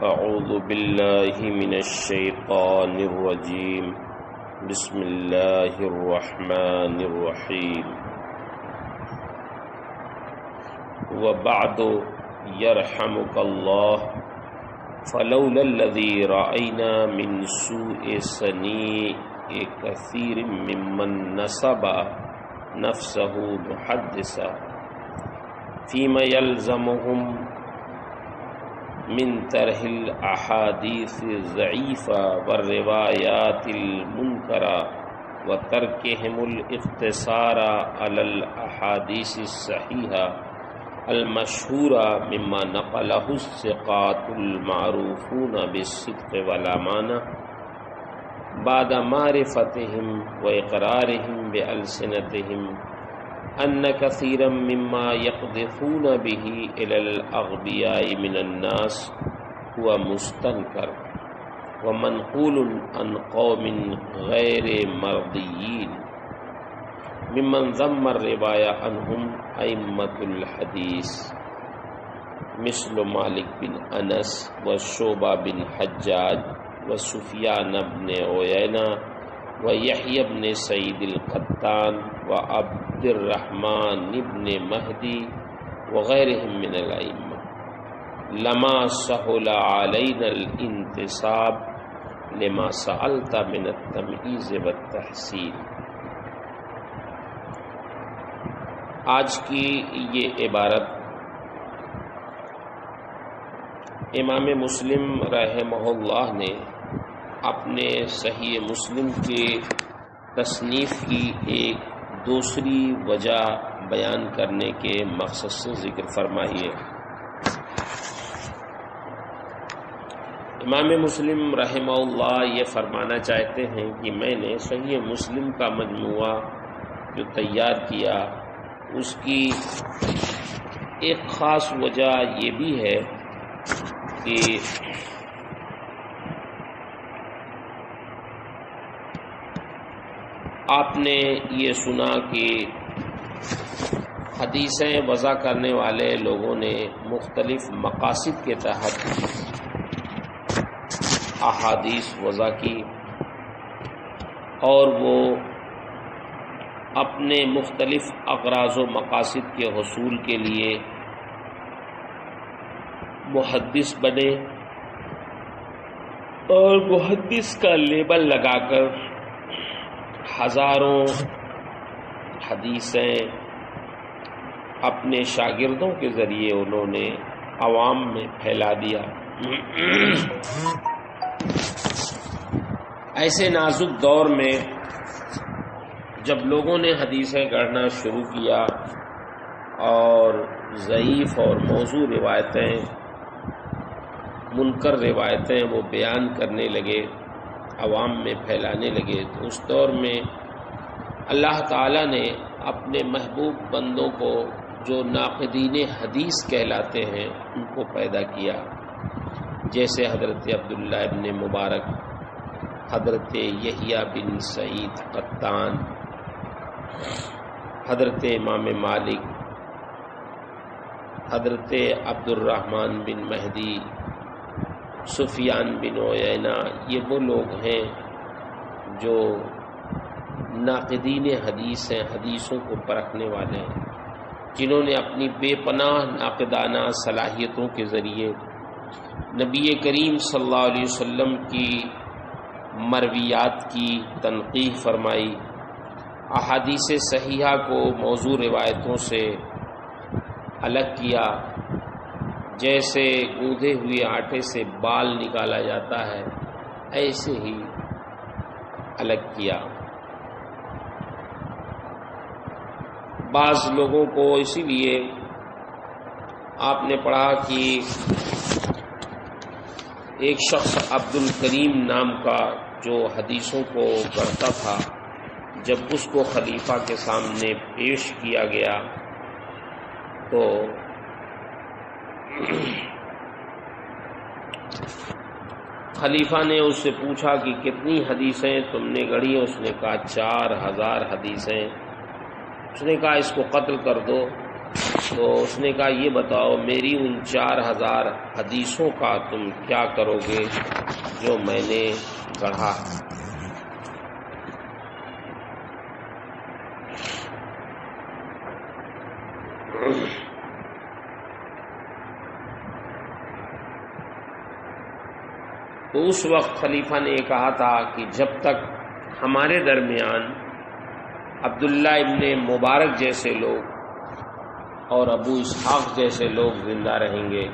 اعوذ باللہ من الشیطان الرجیم بسم اللہ الرحمن الرحیم وبعد یرحمک اللہ فلولا الذی رأینا من سوء صنیع کثیر ممن نصب نفسه محدثا فیما یلزمهم من طرح الاحادیث الضعیفہ والروایات المنکرہ وترکہم الاقتصار علی الاحادیث الصحیحہ المشہورہ مما نقلہ الثقات المعروفون بالصدق والامانہ بعد معرفتہم واقرارہم بألسنتہم ان کثیرا مما یقذفون به الى الاغبیاء من الناس هو مستنکر ومنقول عن قوم غیر مرضیین ممن ذم الروایہ عنہم ائمۃ الحدیث مثل مالک بن انس وشعبہ بن حجاج وسفیان بن عیینہ ویحیی بن سعید القطان وعبد الرحمن بن مہدی وغیرہم من الائمہ لما سہل علینا الانتصاب لما سألت من التمييز والتحسين۔ آج کی یہ عبارت امام مسلم رحمہ اللہ نے اپنے صحیح مسلم کے تصنیف کی ایک دوسری وجہ بیان کرنے کے مقصد سے ذکر فرمائی ہے۔ امام مسلم رحمہ اللہ یہ فرمانا چاہتے ہیں کہ میں نے صحیح مسلم کا مجموعہ جو تیار کیا اس کی ایک خاص وجہ یہ بھی ہے کہ آپ نے یہ سنا کہ حدیثیں وضع کرنے والے لوگوں نے مختلف مقاصد کے تحت احادیث وضع کی اور وہ اپنے مختلف اغراض و مقاصد کے حصول کے لیے محدث بنے اور محدث کا لیبل لگا کر ہزاروں حدیثیں اپنے شاگردوں کے ذریعے انہوں نے عوام میں پھیلا دیا۔ ایسے نازک دور میں جب لوگوں نے حدیثیں گڑھنا شروع کیا اور ضعیف اور موضوع روایتیں منکر روایتیں وہ بیان کرنے لگے، عوام میں پھیلانے لگے، تو اس دور میں اللہ تعالیٰ نے اپنے محبوب بندوں کو جو ناقدین حدیث کہلاتے ہیں ان کو پیدا کیا، جیسے حضرت عبداللہ ابن مبارک، حضرت یحییٰ بن سعید قطان، حضرت امام مالک، حضرت عبد الرحمن بن مہدی، سفیان بن عیینہ، یہ وہ لوگ ہیں جو ناقدین حدیث ہیں، حدیثوں کو پرکھنے والے ہیں، جنہوں نے اپنی بے پناہ ناقدانہ صلاحیتوں کے ذریعے نبی کریم صلی اللہ علیہ وسلم کی مرویات کی تنقیح فرمائی، احادیث صحیحہ کو موضوع روایتوں سے الگ کیا، جیسے گوندھے ہوئے آٹے سے بال نکالا جاتا ہے ایسے ہی الگ کیا۔ بعض لوگوں کو اسی لیے آپ نے پڑھا کہ ایک شخص عبد الکریم نام کا جو حدیثوں کو گڑھتا تھا، جب اس کو خلیفہ کے سامنے پیش کیا گیا تو خلیفہ نے اس سے پوچھا کہ کتنی حدیثیں تم نے گڑھی؟ اس نے کہا 4000 حدیثیں۔ اس نے کہا اس کو قتل کر دو۔ تو اس نے کہا یہ بتاؤ میری ان 4000 حدیثوں کا تم کیا کرو گے جو میں نے گڑھا؟ تو اس وقت خلیفہ نے یہ کہا تھا کہ جب تک ہمارے درمیان عبداللہ ابن مبارک جیسے لوگ اور ابو اسحاق جیسے لوگ زندہ رہیں گے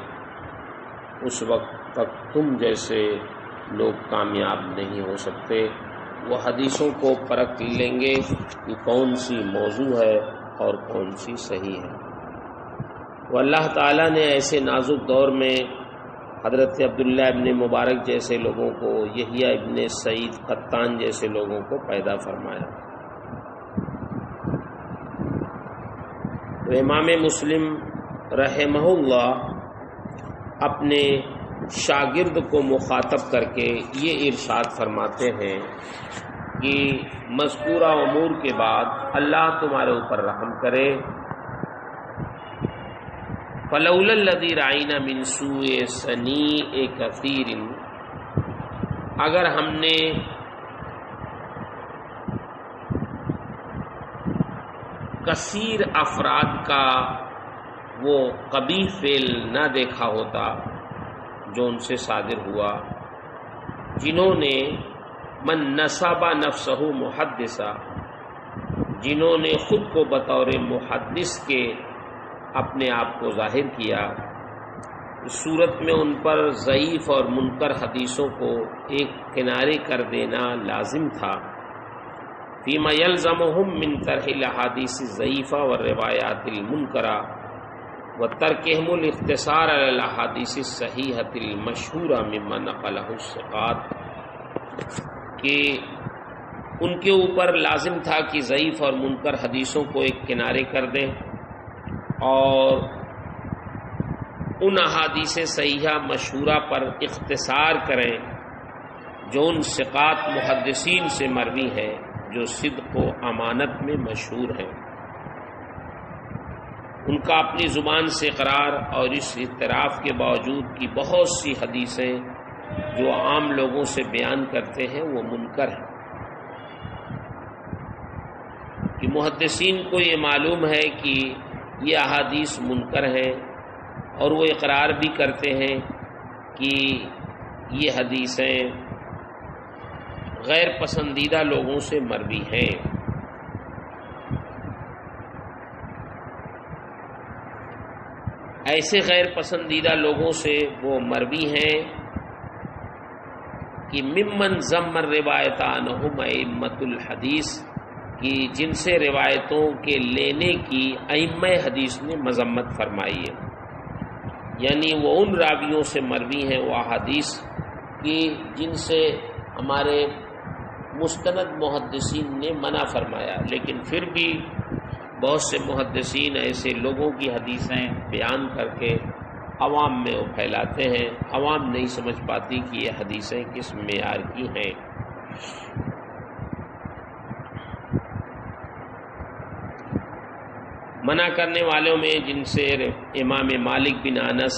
اس وقت تک تم جیسے لوگ کامیاب نہیں ہو سکتے۔ وہ حدیثوں کو پرکھ لیں گے کہ کون سی موضوع ہے اور کون سی صحیح ہے۔ وہ اللہ تعالیٰ نے ایسے نازک دور میں حضرت عبداللہ ابن مبارک جیسے لوگوں کو، یحییٰ ابن سعید قطان جیسے لوگوں کو پیدا فرمایا۔ تو امام مسلم رحمہ اللہ اپنے شاگرد کو مخاطب کر کے یہ ارشاد فرماتے ہیں کہ مذکورہ امور کے بعد اللہ تمہارے اوپر رحم کرے، فَلَوْلَا الَّذِي رَأَيْنَا مِن سُوءِ صَنِيعِ كَثِيرٍ، اگر ہم نے کثیر افراد کا وہ قبیح فعل نہ دیکھا ہوتا جو ان سے صادر ہوا، جنہوں نے من نصب نفسہ محدثا، جنہوں نے خود کو بطور محدث کے اپنے آپ کو ظاہر کیا، اس صورت میں ان پر ضعیف اور منکر حدیثوں کو ایک کنارے کر دینا لازم تھا۔ فیما یلزمہم من طرح الاحادیث الضعیفہ والروایات المنکرہ وترکہم الاختصار علی الاحادیث الصحیحۃ المشہورہ مما نقلہ الثقات، کہ ان کے اوپر لازم تھا کہ ضعیف اور منکر حدیثوں کو ایک کنارے کر دیں اور ان احادیث صحیحہ مشہورہ پر اختصار کریں جو ان ثقات محدثین سے مروی ہیں جو صدق و امانت میں مشہور ہیں۔ ان کا اپنی زبان سے اقرار اور اس اعتراف کے باوجود کہ بہت سی حدیثیں جو عام لوگوں سے بیان کرتے ہیں وہ منکر ہیں، کہ محدثین کو یہ معلوم ہے کہ یہ احادیث منکر ہیں اور وہ اقرار بھی کرتے ہیں کہ یہ حدیثیں غیر پسندیدہ لوگوں سے مروی ہیں۔ ایسے غیر پسندیدہ لوگوں سے وہ مروی ہیں کہ ممن ضم الروایت عنہم ائمۃ الحدیث، کہ جن سے روایتوں کے لینے کی ائمہ حدیث نے مذمت فرمائی ہے، یعنی وہ ان راویوں سے مروی ہیں وہ احادیث کی جن سے ہمارے مستند محدثین نے منع فرمایا، لیکن پھر بھی بہت سے محدثین ایسے لوگوں کی حدیثیں بیان کر کے عوام میں وہ پھیلاتے ہیں، عوام نہیں سمجھ پاتی کہ یہ حدیثیں کس معیار کی ہیں۔ منع کرنے والوں میں جن سے امام مالک بن انس،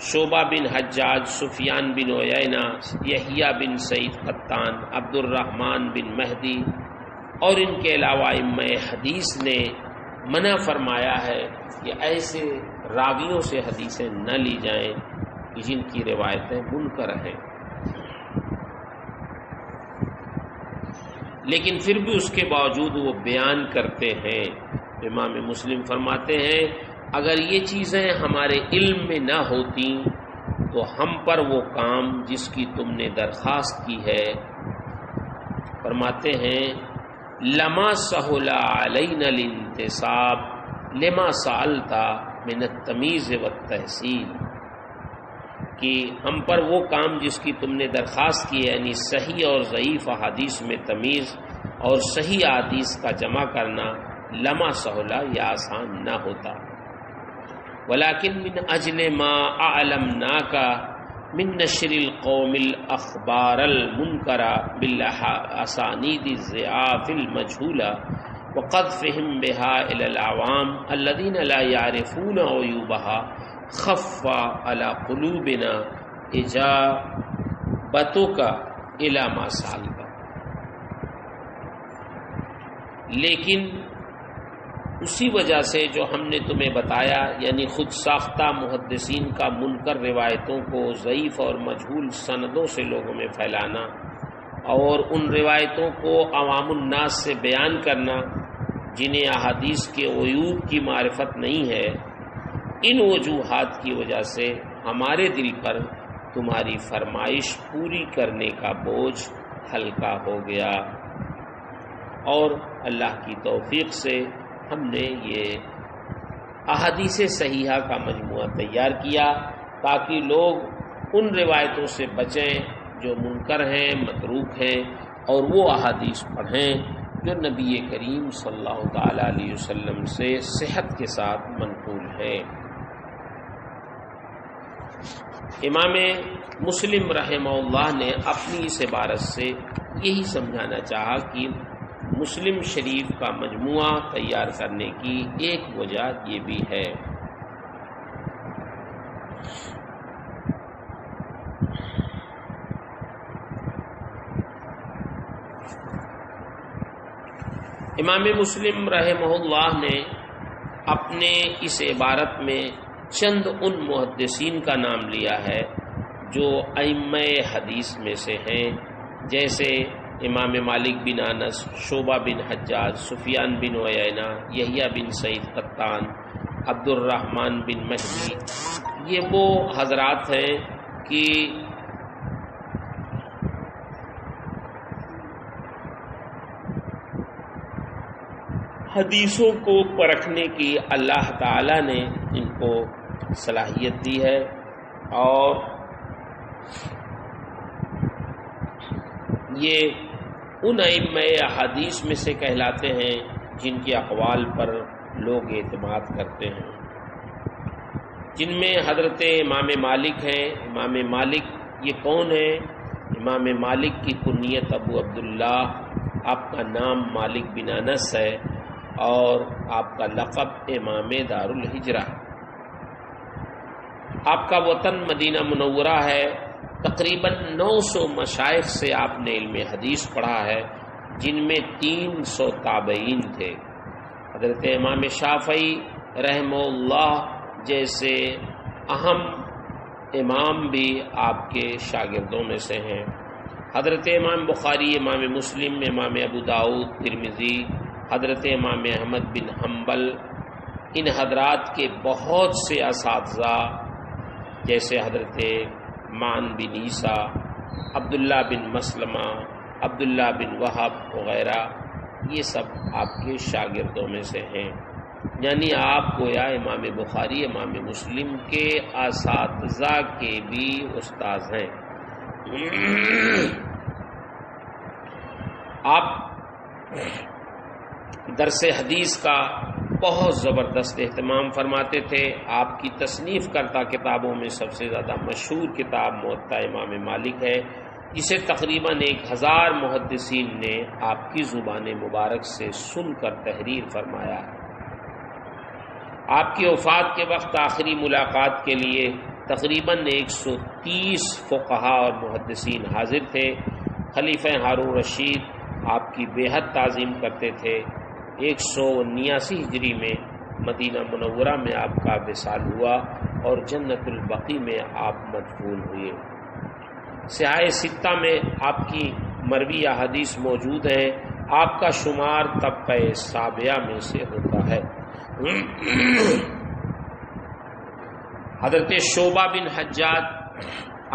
شعبہ بن حجاج، سفیان بن عیینہ، یحییٰ بن سعید قطان، عبد الرحمن بن مہدی اور ان کے علاوہ ائمہ حدیث نے منع فرمایا ہے کہ ایسے راویوں سے حدیثیں نہ لی جائیں کہ جن کی روایتیں منکر ہیں، لیکن پھر بھی اس کے باوجود وہ بیان کرتے ہیں۔ امام مسلم فرماتے ہیں اگر یہ چیزیں ہمارے علم میں نہ ہوتی تو ہم پر وہ کام جس کی تم نے درخواست کی ہے، فرماتے ہیں لما سہل علینا الانتصاب لما سألت من التمیز والتحصیل، کہ ہم پر وہ کام جس کی تم نے درخواست کی ہے، یعنی صحیح اور ضعیف احادیث میں تمیز اور صحیح احادیث کا جمع کرنا، لما سہلا یہ آسان نہ ہوتا، ولیکن من اجل ما اعلمناک من نشر القوم الاخبار المنکرہ بالاسانید الضعاف المجہولہ وقذفهم بها إلى العوام الذين لا يعرفون عيوبها خف على قلوبنا إجابتك إلى ما سألت. لیکن اسی وجہ سے جو ہم نے تمہیں بتایا، یعنی خود ساختہ محدثین کا منکر روایتوں کو ضعیف اور مجہول سندوں سے لوگوں میں پھیلانا اور ان روایتوں کو عوام الناس سے بیان کرنا جنہیں احادیث کے عیوب کی معرفت نہیں ہے، ان وجوہات کی وجہ سے ہمارے دل پر تمہاری فرمائش پوری کرنے کا بوجھ ہلکا ہو گیا، اور اللہ کی توفیق سے ہم نے یہ احادیث صحیحہ کا مجموعہ تیار کیا تاکہ لوگ ان روایتوں سے بچیں جو منکر ہیں، متروک ہیں، اور وہ احادیث پڑھیں جو نبی کریم صلی اللہ تعالی علیہ وسلم سے صحت کے ساتھ منقول ہیں۔ امام مسلم رحمہ اللہ نے اپنی اس عبارت سے یہی سمجھانا چاہا کہ مسلم شریف کا مجموعہ تیار کرنے کی ایک وجہ یہ بھی ہے۔ امام مسلم رحمہ اللہ نے اپنے اس عبارت میں چند ان محدثین کا نام لیا ہے جو ائمہ حدیث میں سے ہیں، جیسے امام مالک بن انس، شعبہ بن حجاج، سفیان بن عیینہ، یحییٰ بن سعید قطان، عبد الرحمن بن مہدی۔ یہ وہ حضرات ہیں کہ حدیثوں کو پرکھنے کی اللہ تعالی نے ان کو صلاحیت دی ہے، اور یہ ان ائمہ حدیث میں سے کہلاتے ہیں جن کے اقوال پر لوگ اعتماد کرتے ہیں، جن میں حضرت امام مالک ہیں۔ امام مالک یہ کون ہیں؟ امام مالک کی کنیت ابو عبداللہ، آپ کا نام مالک بن انس ہے، اور آپ کا لقب امام دار الہجرہ۔ آپ کا وطن مدینہ منورہ ہے۔ تقریباً 900 مشائخ سے آپ نے علم حدیث پڑھا ہے، جن میں 300 تابعین تھے۔ حضرت امام شافعی رحمہ اللہ جیسے اہم امام بھی آپ کے شاگردوں میں سے ہیں۔ حضرت امام بخاری، امام مسلم، امام ابو داؤد، ترمذی، حضرت امام احمد بن حنبل، ان حضرات کے بہت سے اساتذہ جیسے حضرت معن بن عیسیٰ، عبداللہ بن مسلمہ، عبداللہ بن وہب وغیرہ، یہ سب آپ کے شاگردوں میں سے ہیں۔ یعنی آپ گویا امام بخاری، امام مسلم کے اساتذہ کے بھی استاذ ہیں۔ آپ درس حدیث کا بہت زبردست اہتمام فرماتے تھے۔ آپ کی تصنیف کرتا کتابوں میں سب سے زیادہ مشہور کتاب موطا امام مالک ہے، جسے تقریباً 1000 محدثین نے آپ کی زبان مبارک سے سن کر تحریر فرمایا ہے۔ آپ کی وفات کے وقت آخری ملاقات کے لیے تقریباً 130 فقہا اور محدثین حاضر تھے۔ خلیفہ ہارون رشید آپ کی بے حد تعظیم کرتے تھے۔ 189 ہجری میں مدینہ منورہ میں آپ کا وصال ہوا اور جنت البقیع میں آپ مدفون ہوئے۔ صحاح ستہ میں آپ کی مروی احادیث موجود ہیں۔ آپ کا شمار طبقہ سابعہ میں سے ہوتا ہے۔ حضرت شعبہ بن حجاج،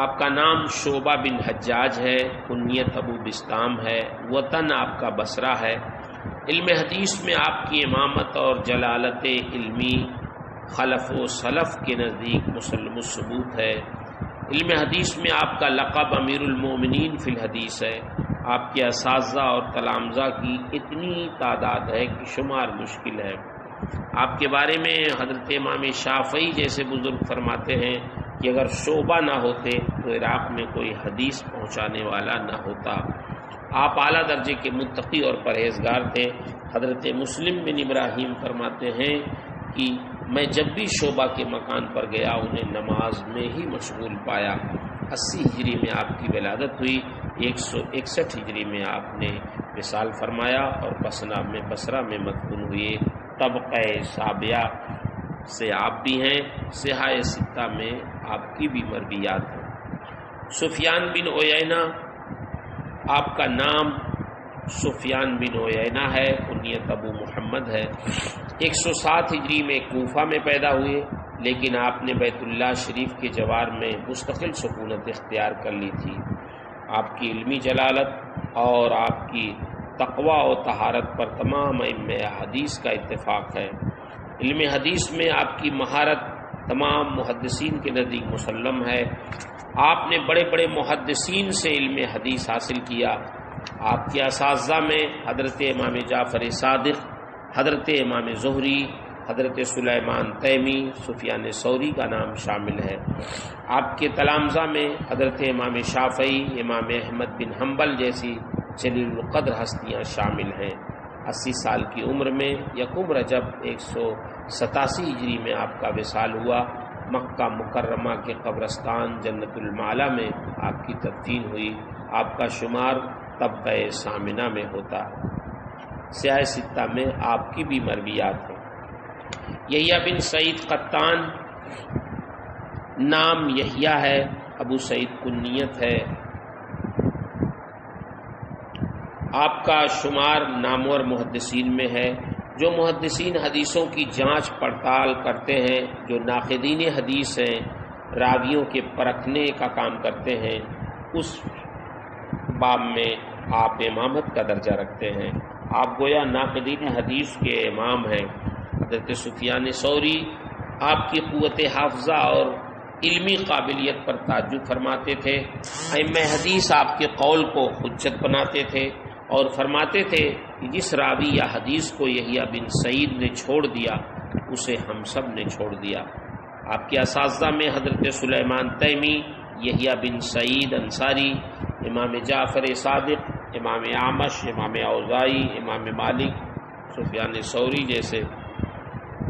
آپ کا نام شعبہ بن حجاج ہے، کنیت ابو بسطام ہے، وطن آپ کا بصرہ ہے۔ علم حدیث میں آپ کی امامت اور جلالت علمی خلف و سلف کے نزدیک مسلم الثبوت ہے۔ علم حدیث میں آپ کا لقب امیر المومنین فی الحدیث ہے۔ آپ کے اساتذہ اور تلامذہ کی اتنی تعداد ہے کہ شمار مشکل ہے۔ آپ کے بارے میں حضرت امام شافعی جیسے بزرگ فرماتے ہیں کہ اگر شعبہ نہ ہوتے تو عراق میں کوئی حدیث پہنچانے والا نہ ہوتا۔ آپ اعلیٰ درجے کے متقی اور پرہیزگار تھے۔ حضرت مسلم بن ابراہیم فرماتے ہیں کہ میں جب بھی شعبہ کے مکان پر گیا انہیں نماز میں ہی مشغول پایا۔ 80 ہجری میں آپ کی ولادت ہوئی، 161 ہجری میں آپ نے وصال فرمایا اور بصرہ میں مدفون ہوئے۔ طبقہ سابعہ سے آپ بھی ہیں، صحاح ستہ میں آپ کی بھی مرویات ہیں۔ سفیان بن عیینہ، آپ کا نام سفیان بن عیینہ ہے، کنیت ابو محمد ہے۔ 107 ہجری میں کوفہ میں پیدا ہوئے، لیکن آپ نے بیت اللہ شریف کے جوار میں مستقل سکونت اختیار کر لی تھی۔ آپ کی علمی جلالت اور آپ کی تقوی و طہارت پر تمام ائمہ حدیث کا اتفاق ہے۔ علم حدیث میں آپ کی مہارت تمام محدثین کے نزدیک مسلم ہے۔ آپ نے بڑے بڑے محدثین سے علم حدیث حاصل کیا۔ آپ کے اساتذہ میں حضرت امام جعفر صادق، حضرت امام زہری، حضرت سلیمان تیمی، سفیان ثوری کا نام شامل ہے۔ آپ کے تلامذہ میں حضرت امام شافعی، امام احمد بن حنبل جیسی جلیل القدر ہستیاں شامل ہیں۔ 80 سال کی عمر میں یکم رجب 187 ہجری میں آپ کا وصال ہوا۔ مکہ مکرمہ کے قبرستان جنت المعلی میں آپ کی تدفین ہوئی۔ آپ کا شمار طبقہ ثامنہ میں ہوتا ہے۔ صحاح ستہ میں آپ کی بھی مرویات ہیں۔ یحییٰ بن سعید قطان، نام یحییٰ ہے، ابو سعید کنیت ہے۔ آپ کا شمار نامور محدثین میں ہے۔ جو محدثین حدیثوں کی جانچ پڑتال کرتے ہیں، جو ناقدین حدیث ہیں، راویوں کے پرکھنے کا کام کرتے ہیں، اس باب میں آپ امامت کا درجہ رکھتے ہیں۔ آپ گویا ناقدین حدیث کے امام ہیں۔ حضرت سفیان ثوری آپ کی قوت حافظہ اور علمی قابلیت پر تعجب فرماتے تھے۔ ائمہ حدیث آپ کے قول کو حجت بناتے تھے اور فرماتے تھے کہ جس راوی یا حدیث کو یحییٰ بن سعید نے چھوڑ دیا اسے ہم سب نے چھوڑ دیا۔ آپ کے اساتذہ میں حضرت سلیمان تیمی، یحییٰ بن سعید انصاری، امام جعفر صادق، امام اعمش، امام اوزاعی، امام مالک، سفیان ثوری جیسے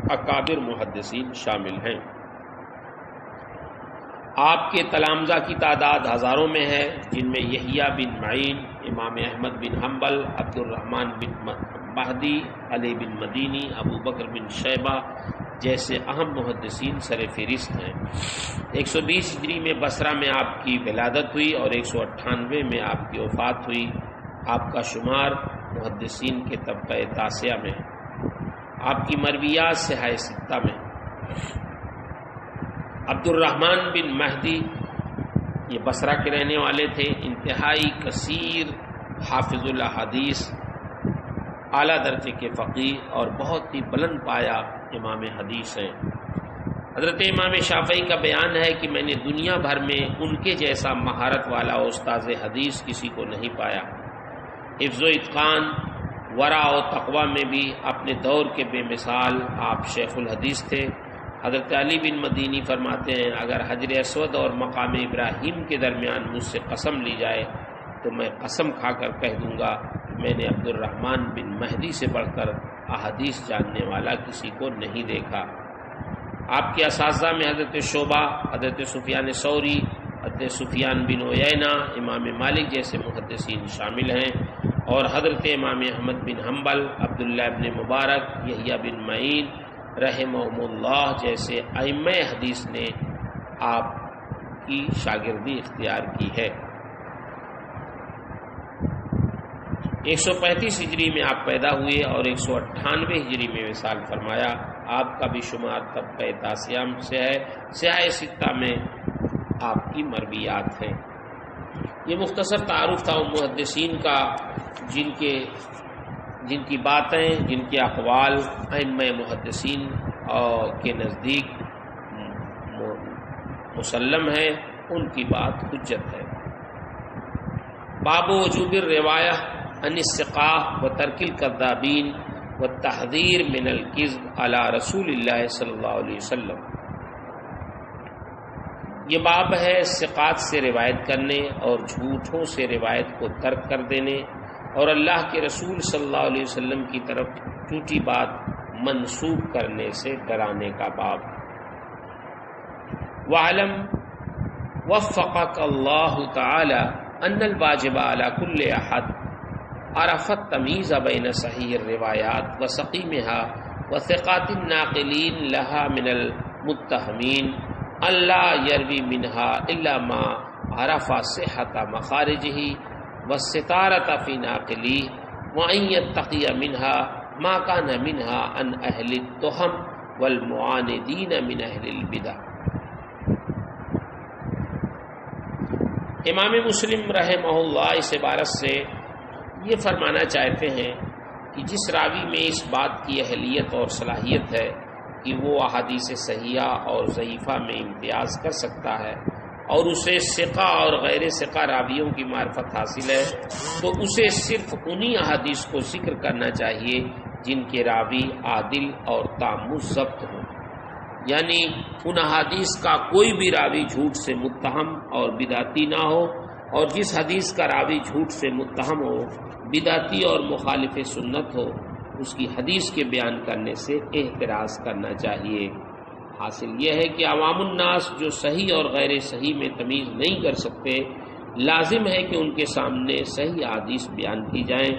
اکابر محدثین شامل ہیں۔ آپ کے تلامذہ کی تعداد ہزاروں میں ہے، جن میں یحییٰ بن معین، امام احمد بن حنبل، عبد الرحمن بن مہدی، علی بن مدینی، ابو بکر بن شیبہ جیسے اہم محدثین سر فہرست ہیں۔ 120 ہجری میں بصرہ میں آپ کی ولادت ہوئی اور 198 میں آپ کی وفات ہوئی۔ آپ کا شمار محدثین کے طبقہ تاسعہ میں ہے۔ آپ کی مرویات صحاح ستہ میں۔ عبد الرحمن بن مہدی یہ بصرہ کے رہنے والے تھے، انتہائی کثیر حافظ الاحادیث، اعلیٰ درجے کے فقیہ اور بہت ہی بلند پایا امام حدیث ہیں۔ حضرت امام شافعی کا بیان ہے کہ میں نے دنیا بھر میں ان کے جیسا مہارت والا استاذ حدیث کسی کو نہیں پایا۔ حفظ و اتقان، ورع و تقوی میں بھی اپنے دور کے بے مثال آپ شیخ الحدیث تھے۔ حضرت علی بن مدینی فرماتے ہیں اگر حجر اسود اور مقام ابراہیم کے درمیان مجھ سے قسم لی جائے تو میں قسم کھا کر کہہ دوں گا کہ میں نے عبد الرحمن بن مہدی سے بڑھ کر احادیث جاننے والا کسی کو نہیں دیکھا۔ آپ کے اساتذہ میں حضرت شعبہ، حضرت سفیان ثوری، حضرت سفیان بن عیینہ، امام مالک جیسے محدثین شامل ہیں، اور حضرت امام احمد بن حنبل، عبداللہ بن مبارک، یحییٰ بن معین رحمہم اللہ جیسے ائمہ حدیث نے آپ کی شاگردی اختیار کی ہے۔ 135 ہجری میں آپ پیدا ہوئے اور 198 ہجری میں وصال فرمایا۔ آپ کا بھی شمار طبقہ تاسعہ سے ہے۔ صحاح ستہ میں آپ کی مرویات ہیں۔ یہ مختصر تعارف تھا ان محدثین کا جن کی باتیں، جن کے اقوال ائمہ محدثین کے نزدیک مسلم ہے، ان کی بات حجت ہے۔ باب وجوب الروایہ عن الثقاء و ترک الکذابین والتحذیر من الکذب علی رسول اللہ صلی اللہ علیہ وسلم۔ یہ باب ہے ثقات سے روایت کرنے اور جھوٹوں سے روایت کو ترک کر دینے اور اللہ کے رسول صلی اللہ علیہ وسلم کی طرف جھوٹی بات منسوب کرنے سے ڈرانے کا باب۔ وَعَلَمْ وفقك الله تعالى أن الواجب على كل أحد عرف التمييز بين صحيح الروايات وسقيمها وثقات الناقلين لها من المتهمين أن لا يروي منها إلا ما عرف صحة مخارجه والستارة في ناقليه وأن يتقي منها ما كان منها عن أهل التهم والمعاندين من أهل البدع۔ امام مسلم رحمہ اللہ اس عبارت سے یہ فرمانا چاہتے ہیں کہ جس راوی میں اس بات کی اہلیت اور صلاحیت ہے کہ وہ احادیث صحیحہ اور ضعیفہ میں امتیاز کر سکتا ہے اور اسے ثقہ اور غیر ثقہ راویوں کی معرفت حاصل ہے، تو اسے صرف انہی احادیث کو ذکر کرنا چاہیے جن کے راوی عادل اور تام ضبط ہوں، یعنی ان احادیث کا کوئی بھی راوی جھوٹ سے متہم اور بدعتی نہ ہو، اور جس حدیث کا راوی جھوٹ سے متہم ہو، بدعتی اور مخالف سنت ہو، اس کی حدیث کے بیان کرنے سے احتراز کرنا چاہیے۔ حاصل یہ ہے کہ عوام الناس جو صحیح اور غیر صحیح میں تمیز نہیں کر سکتے، لازم ہے کہ ان کے سامنے صحیح احادیث بیان کی جائیں،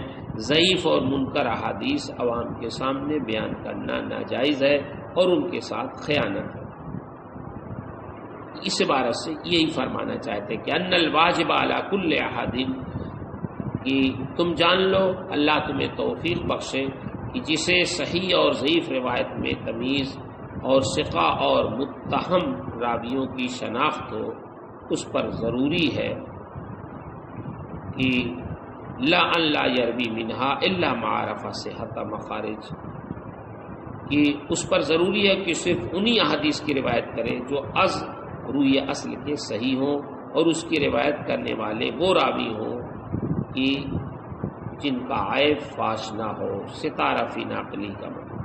ضعیف اور منکر احادیث عوام کے سامنے بیان کرنا ناجائز ہے اور ان کے ساتھ خیانت ہے۔ اس عبارت سے یہی فرمانا چاہتے کہ ان الواجب علی کل احد، کہ تم جان لو اللہ تمہیں توفیق بخشے کہ جسے صحیح اور ضعیف روایت میں تمیز اور ثقہ اور متہم راویوں کی شناخت ہو، اس پر ضروری ہے کہ لا اللہ یروی منہا الا ما عرف صحت مخارج، کہ اس پر ضروری ہے کہ صرف انہی احادیث کی روایت کرے جو از روی اصل کے صحیح ہوں، اور اس کی روایت کرنے والے وہ راوی ہوں کہ جن کا عیب فاش نہ ہو، ستارہ فی ناقلی کا مطلب،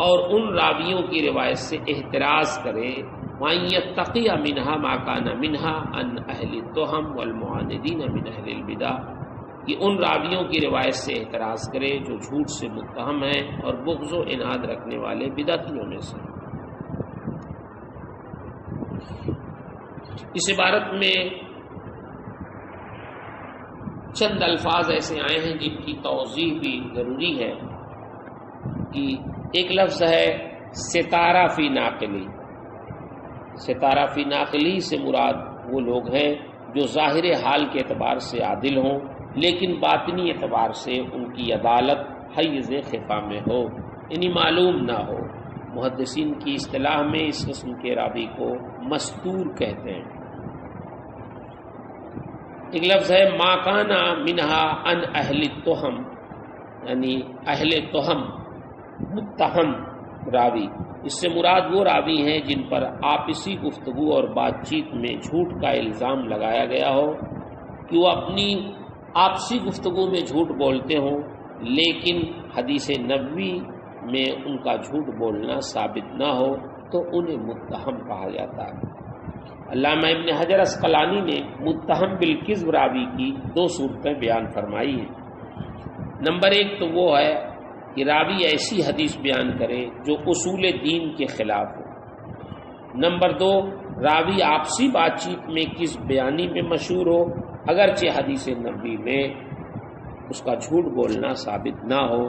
اور ان راویوں کی روایت سے احتراز کرے، وَأَن يَتَّقِيَ مِنْهَا مَا كَانَ مِنْهَا عَنْ أَهْلِ التُّهَمْ وَالْمُعَانِدِينَ مِنْ أَهْلِ الْبِدْعَةِ، کہ ان راویوں کی روایت سے احتراز کرے جو جھوٹ سے متہم ہیں اور بغض و عناد رکھنے والے بدعتیوں میں سے۔ اس عبارت میں چند الفاظ ایسے آئے ہیں جن کی توضیح بھی ضروری ہے، کہ ایک لفظ ہے ستارہ فی ناقلی۔ ستارہ فی ناقلی سے مراد وہ لوگ ہیں جو ظاہر حال کے اعتبار سے عادل ہوں لیکن باطنی اعتبار سے ان کی عدالت حیز خفا میں ہو، یعنی معلوم نہ ہو۔ محدثین کی اصطلاح میں اس قسم کے راوی کو مستور کہتے ہیں۔ ایک لفظ ہے ما کان منہا ان اہل التہم، یعنی اہل تہم، متہم راوی، اس سے مراد وہ راوی ہیں جن پر آپسی گفتگو اور بات چیت میں جھوٹ کا الزام لگایا گیا ہو، کہ وہ اپنی آپسی گفتگو میں جھوٹ بولتے ہوں لیکن حدیث نبوی میں ان کا جھوٹ بولنا ثابت نہ ہو تو انہیں متہم کہا جاتا ہے۔ علامہ ابن حجر عسقلانی نے متہم بالکذب راوی کی دو صورتیں بیان فرمائی ہیں۔ نمبر ایک تو وہ ہے کہ راوی ایسی حدیث بیان کرے جو اصول دین کے خلاف ہو۔ نمبر دو، راوی آپسی بات چیت میں کس بیانی میں مشہور ہو اگرچہ حدیث نبوی میں اس کا جھوٹ بولنا ثابت نہ ہو،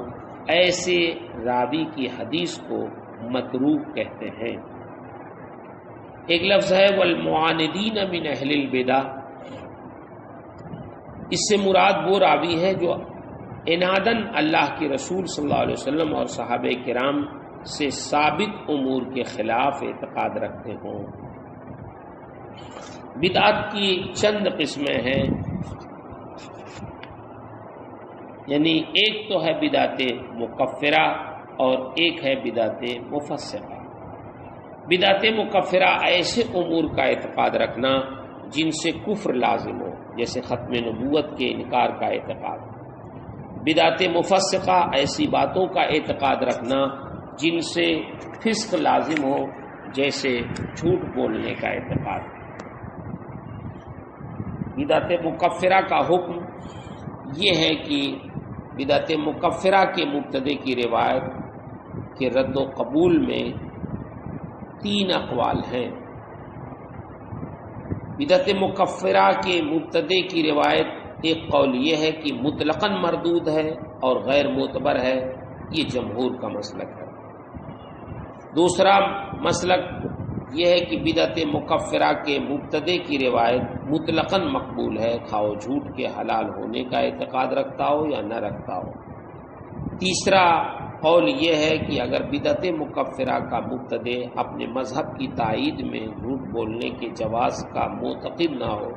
ایسے راوی کی حدیث کو متروک کہتے ہیں۔ ایک لفظ ہے والمعاندین من اہل البدع، اس سے مراد وہ راوی ہے جو عناداً اللہ کے رسول صلی اللہ علیہ وسلم اور صحابہ کرام سے ثابت امور کے خلاف اعتقاد رکھتے ہوں۔ بدعت کی چند قسمیں ہیں، یعنی ایک تو ہے بدعت مکفرہ اور ایک ہے بدعت مفسقہ۔ بدعت مکفرہ ایسے امور کا اعتقاد رکھنا جن سے کفر لازم ہو، جیسے ختم نبوت کے انکار کا اعتقاد۔ بدعت مفسقہ ایسی باتوں کا اعتقاد رکھنا جن سے فسق لازم ہو، جیسے جھوٹ بولنے کا اعتقاد۔ بدعت مکفرہ کا حکم یہ ہے کہ بدعت مکفرہ کے مبتدی کی روایت کے رد و قبول میں 3 اقوال ہیں۔ بدعت مکفرہ کے مبتدی کی روایت ایک قول یہ ہے کہ مطلقاً مردود ہے اور غیر معتبر ہے، یہ جمہور کا مسلک ہے۔ دوسرا مسلک یہ ہے کہ بدعت مکفرہ کے مبتدی کی روایت مطلقاً مقبول ہے، خواہ جھوٹ کے حلال ہونے کا اعتقاد رکھتا ہو یا نہ رکھتا ہو۔ تیسرا قول یہ ہے کہ اگر بدعت مکفرہ کا مبتدی اپنے مذہب کی تائید میں جھوٹ بولنے کے جواز کا معتقد نہ ہو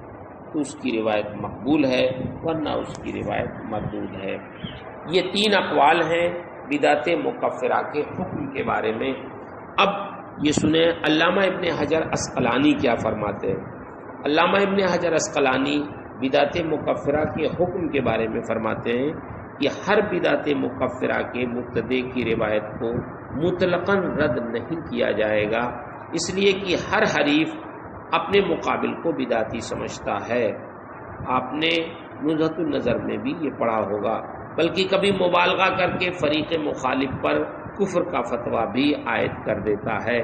تو اس کی روایت مقبول ہے، ورنہ اس کی روایت مردود ہے۔ یہ 3 اقوال ہیں بدعت مکفرہ کے حکم کے بارے میں۔ اب یہ سنیں علامہ ابن حجر عسقلانی کیا فرماتے ہیں۔ علامہ ابن حجر عسقلانی بدعت مکفرہ کے حکم کے بارے میں فرماتے ہیں کہ ہر بدعت مکفرہ کے مبتدی کی روایت کو مطلقاً رد نہیں کیا جائے گا، اس لیے کہ ہر حریف اپنے مقابل کو بدعتی سمجھتا ہے۔ آپ نے نزہۃ النظر میں بھی یہ پڑھا ہوگا، بلکہ کبھی مبالغہ کر کے فریق مخالف پر کفر کا فتویٰ بھی عائد کر دیتا ہے۔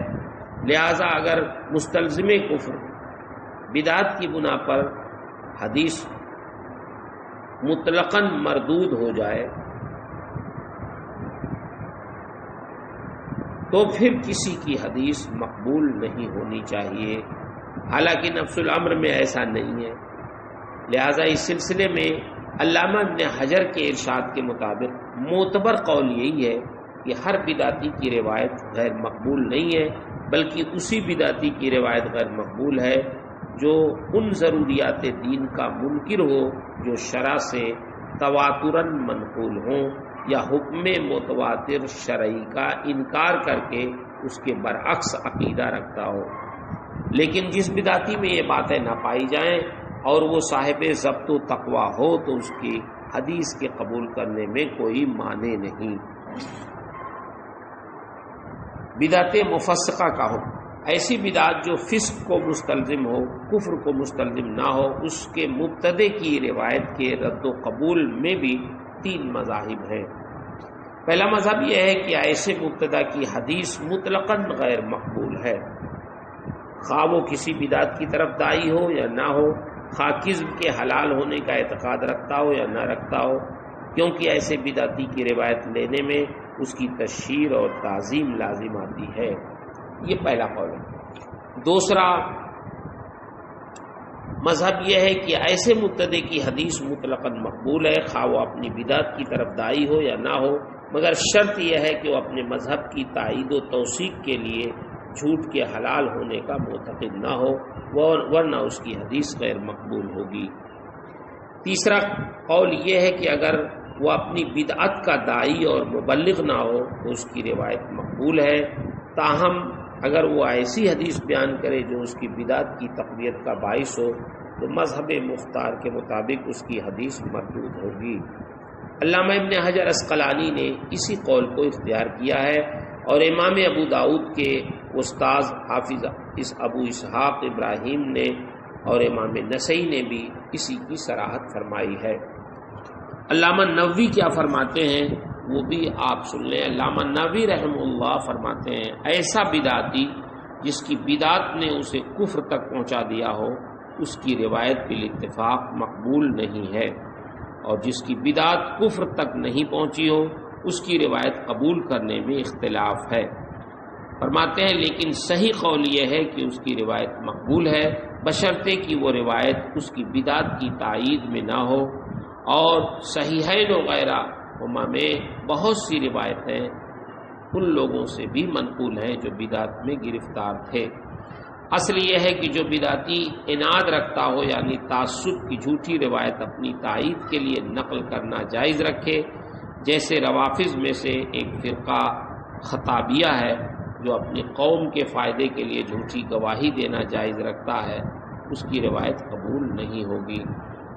لہذا اگر مستلزم کفر بدعت کی بنا پر حدیث مطلقاً مردود ہو جائے تو پھر کسی کی حدیث مقبول نہیں ہونی چاہیے، حالانکہ نفس الامر میں ایسا نہیں ہے۔ لہذا اس سلسلے میں علامہ ابن حجر کے ارشاد کے مطابق معتبر قول یہی ہے کہ ہر بدعتی کی روایت غیر مقبول نہیں ہے، بلکہ اسی بدعتی کی روایت غیر مقبول ہے جو ان ضروریات دین کا منکر ہو جو شرع سے تواتراً منقول ہوں، یا حکم متواتر شرعی کا انکار کر کے اس کے برعکس عقیدہ رکھتا ہو۔ لیکن جس بدعتی میں یہ باتیں نہ پائی جائیں اور وہ صاحب ضبط و تقوی ہو تو اس کی حدیث کے قبول کرنے میں کوئی معنی نہیں۔ بدعت مفسقہ کا حکم، ایسی بدعت جو فسق کو مستلزم ہو، کفر کو مستلزم نہ ہو، اس کے مبتدی کی روایت کے رد و قبول میں بھی 3 مذاہب ہیں۔ پہلا مذہب یہ ہے کہ ایسے مبتدا کی حدیث مطلقاً غیر مقبول ہے، خواہ وہ کسی بدعت کی طرف داعی ہو یا نہ ہو، خواہ کذب کے حلال ہونے کا اعتقاد رکھتا ہو یا نہ رکھتا ہو، کیونکہ ایسے بدعتی کی روایت لینے میں اس کی تشہیر اور تعظیم لازم آتی ہے۔ یہ پہلا قول ہے۔ دوسرا مذہب یہ ہے کہ ایسے مبتدی کی حدیث مطلقاً مقبول ہے، خواہ وہ اپنی بدعت کی طرف داعی ہو یا نہ ہو، مگر شرط یہ ہے کہ وہ اپنے مذہب کی تائید و توثیق کے لیے جھوٹ کے حلال ہونے کا معتقد نہ ہو، ورنہ اس کی حدیث غیر مقبول ہوگی۔ تیسرا قول یہ ہے کہ اگر وہ اپنی بدعت کا داعی اور مبلغ نہ ہو تو اس کی روایت مقبول ہے، تاہم اگر وہ ایسی حدیث بیان کرے جو اس کی بدعت کی تقویت کا باعث ہو تو مذہب مختار کے مطابق اس کی حدیث مردود ہوگی۔ علامہ ابن حجر عسقلانی نے اسی قول کو اختیار کیا ہے، اور امام ابو داؤد کے استاذ حافظ ابو اسحاق ابراہیم نے اور امام نسائی نے بھی اسی کی صراحت فرمائی ہے۔ علامہ نووی کیا فرماتے ہیں وہ بھی آپ سن لیں۔ علامہ نووی رحمہ اللہ فرماتے ہیں ایسا بدعتی جس کی بدعت نے اسے کفر تک پہنچا دیا ہو اس کی روایت بالاتفاق مقبول نہیں ہے، اور جس کی بدعت کفر تک نہیں پہنچی ہو اس کی روایت قبول کرنے میں اختلاف ہے۔ فرماتے ہیں لیکن صحیح قول یہ ہے کہ اس کی روایت مقبول ہے، بشرطے کہ وہ روایت اس کی بدعت کی تائید میں نہ ہو، اور صحیحین وغیرہ ہما میں بہت سی روایتیں ان لوگوں سے بھی منقول ہیں جو بدعت میں گرفتار تھے۔ اصل یہ ہے کہ جو بدعتی اناد رکھتا ہو، یعنی تعصب کی جھوٹی روایت اپنی تائید کے لیے نقل کرنا جائز رکھے، جیسے روافظ میں سے ایک فرقہ خطابیہ ہے جو اپنی قوم کے فائدے کے لیے جھوٹی گواہی دینا جائز رکھتا ہے، اس کی روایت قبول نہیں ہوگی،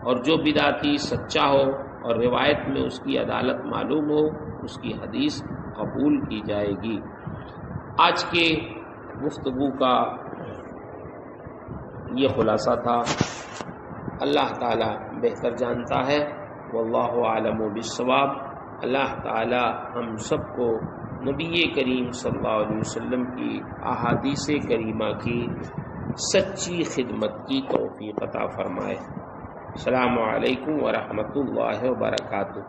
اور جو بدعتی سچا ہو اور روایت میں اس کی عدالت معلوم ہو اس کی حدیث قبول کی جائے گی۔ آج کے گفتگو کا یہ خلاصہ تھا۔ اللہ تعالی بہتر جانتا ہے، واللہ عالم بالصواب۔ اللہ تعالی ہم سب کو نبی کریم صلی اللہ علیہ وسلم کی احادیث کریمہ کی سچی خدمت کی توفیق عطا فرمائے۔ السلام علیکم ورحمۃ اللہ وبرکاتہ۔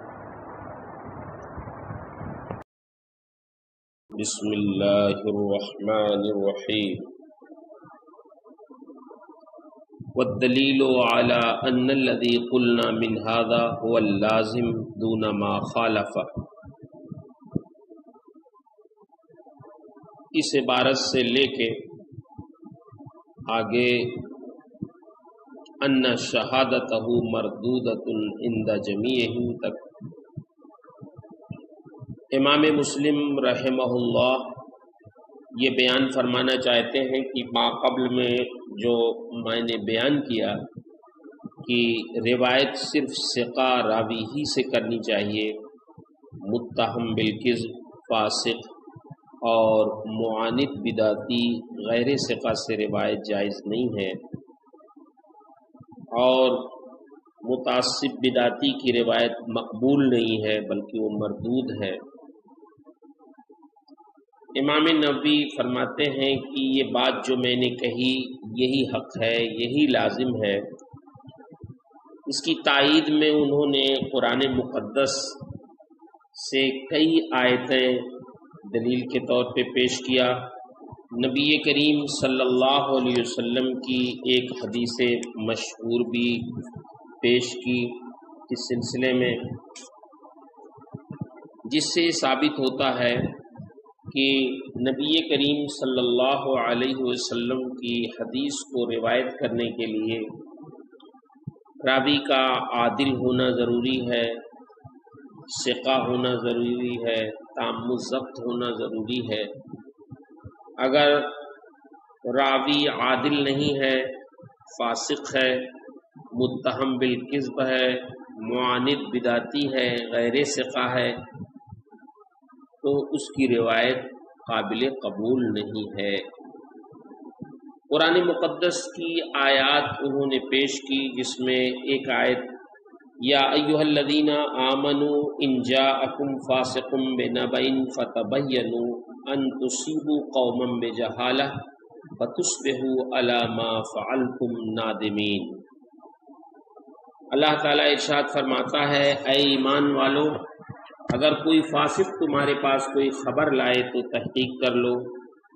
بسم اللہ الرحمن الرحیم۔ والدلیل علی ان الذی قلنا من هذا هو اللازم دون ما خالف۔ اس عبارت سے لے کے آگے ان شہادتہ مردودۃ عند جمیعہم تک امام مسلم رحمہ اللہ یہ بیان فرمانا چاہتے ہیں کہ ما قبل میں جو میں نے بیان کیا کہ روایت صرف ثقہ راوی ہی سے کرنی چاہیے، متہم بالکذب فاسق اور معاند بدعتی غیر ثقہ سے روایت جائز نہیں ہے، اور متعصب بدعتی کی روایت مقبول نہیں ہے بلکہ وہ مردود ہے۔ امام نووی فرماتے ہیں کہ یہ بات جو میں نے کہی یہی حق ہے، یہی لازم ہے۔ اس کی تائید میں انہوں نے قرآن مقدس سے کئی آیتیں دلیل کے طور پہ پیش کیا، نبی کریم صلی اللہ علیہ وسلم کی ایک حدیث مشہور بھی پیش کی اس سلسلے میں، جس سے ثابت ہوتا ہے کہ نبی کریم صلی اللہ علیہ وسلم کی حدیث کو روایت کرنے کے لیے راوی کا عادل ہونا ضروری ہے، ثقہ ہونا ضروری ہے، تام الضبط ہونا ضروری ہے۔ اگر راوی عادل نہیں ہے، فاسق ہے، متہم بالکذب ہے، معاند بدعتی ہے، غیر ثقہ ہے، تو اس کی روایت قابل قبول نہیں ہے۔ قرآن مقدس کی آیات انہوں نے پیش کی، جس میں ایک آیت یا ایھا الذین آمنوا ان جاءکم فاسق بنبأ فتبینوا ان تصیبوا قوما بجہالہ فتصبحوا علی ما فعلتم نادمین۔ اللہ تعالیٰ ارشاد فرماتا ہے، اے ایمان والو، اگر کوئی فاسق تمہارے پاس کوئی خبر لائے تو تحقیق کر لو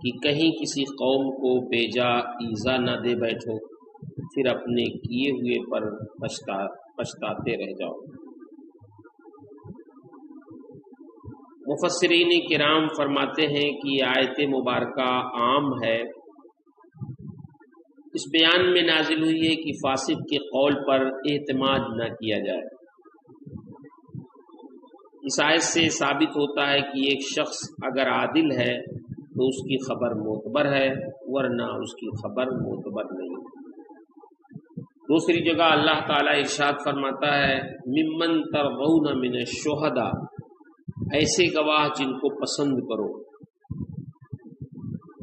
کہ کہیں کسی قوم کو بے جا ایذا نہ دے بیٹھو، پھر اپنے کیے ہوئے پر پچھتاتے رہ جاؤ۔ مفسرین کرام فرماتے ہیں کہ یہ آیت مبارکہ عام ہے، اس بیان میں نازل ہوئی ہے کہ فاسق کے قول پر اعتماد نہ کیا جائے۔ اس آیت سے ثابت ہوتا ہے کہ ایک شخص اگر عادل ہے تو اس کی خبر معتبر ہے، ورنہ اس کی خبر معتبر نہیں۔ دوسری جگہ اللہ تعالیٰ ارشاد فرماتا ہے، ممن ترضون من الشہداء، ایسے گواہ جن کو پسند کرو۔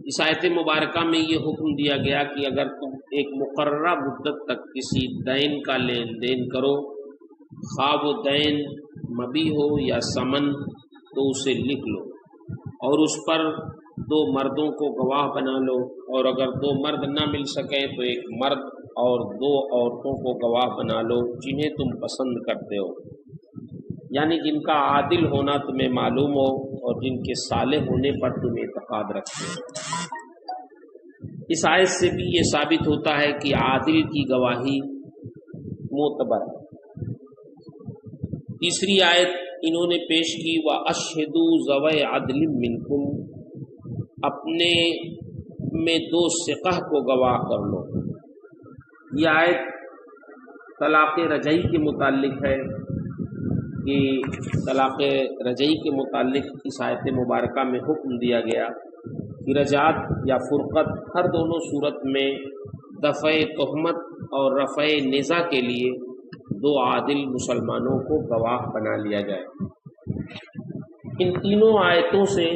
اس آیت مبارکہ میں یہ حکم دیا گیا کہ اگر تم ایک مقررہ مدت تک کسی دین کا لین دین کرو، خواہ وہ دین مبی ہو یا سمن، تو اسے لکھ لو اور اس پر 2 مردوں کو گواہ بنا لو، اور اگر 2 مرد نہ مل سکیں تو ایک مرد اور 2 عورتوں کو گواہ بنا لو جنہیں تم پسند کرتے ہو، یعنی جن کا عادل ہونا تمہیں معلوم ہو اور جن کے صالح ہونے پر تم اعتقاد رکھتے ہو۔ اس آیت سے بھی یہ ثابت ہوتا ہے کہ عادل کی گواہی معتبر ہے۔ تیسری آیت انہوں نے پیش کی، وَأَشْهِدُوا ذَوَيْ عَدْلٍ مِّنْكُمْ، اپنے میں 2 ثقہ کو گواہ کر لو۔ یہ آیت طلاق رجعی کے متعلق ہے کہ طلاق رجعی کے متعلق اس آیت مبارکہ میں حکم دیا گیا کہ رجعت یا فرقت ہر دونوں صورت میں دفع تہمت اور رفع نزاع کے لیے 2 عادل مسلمانوں کو گواہ بنا لیا جائے۔ ان تینوں آیتوں سے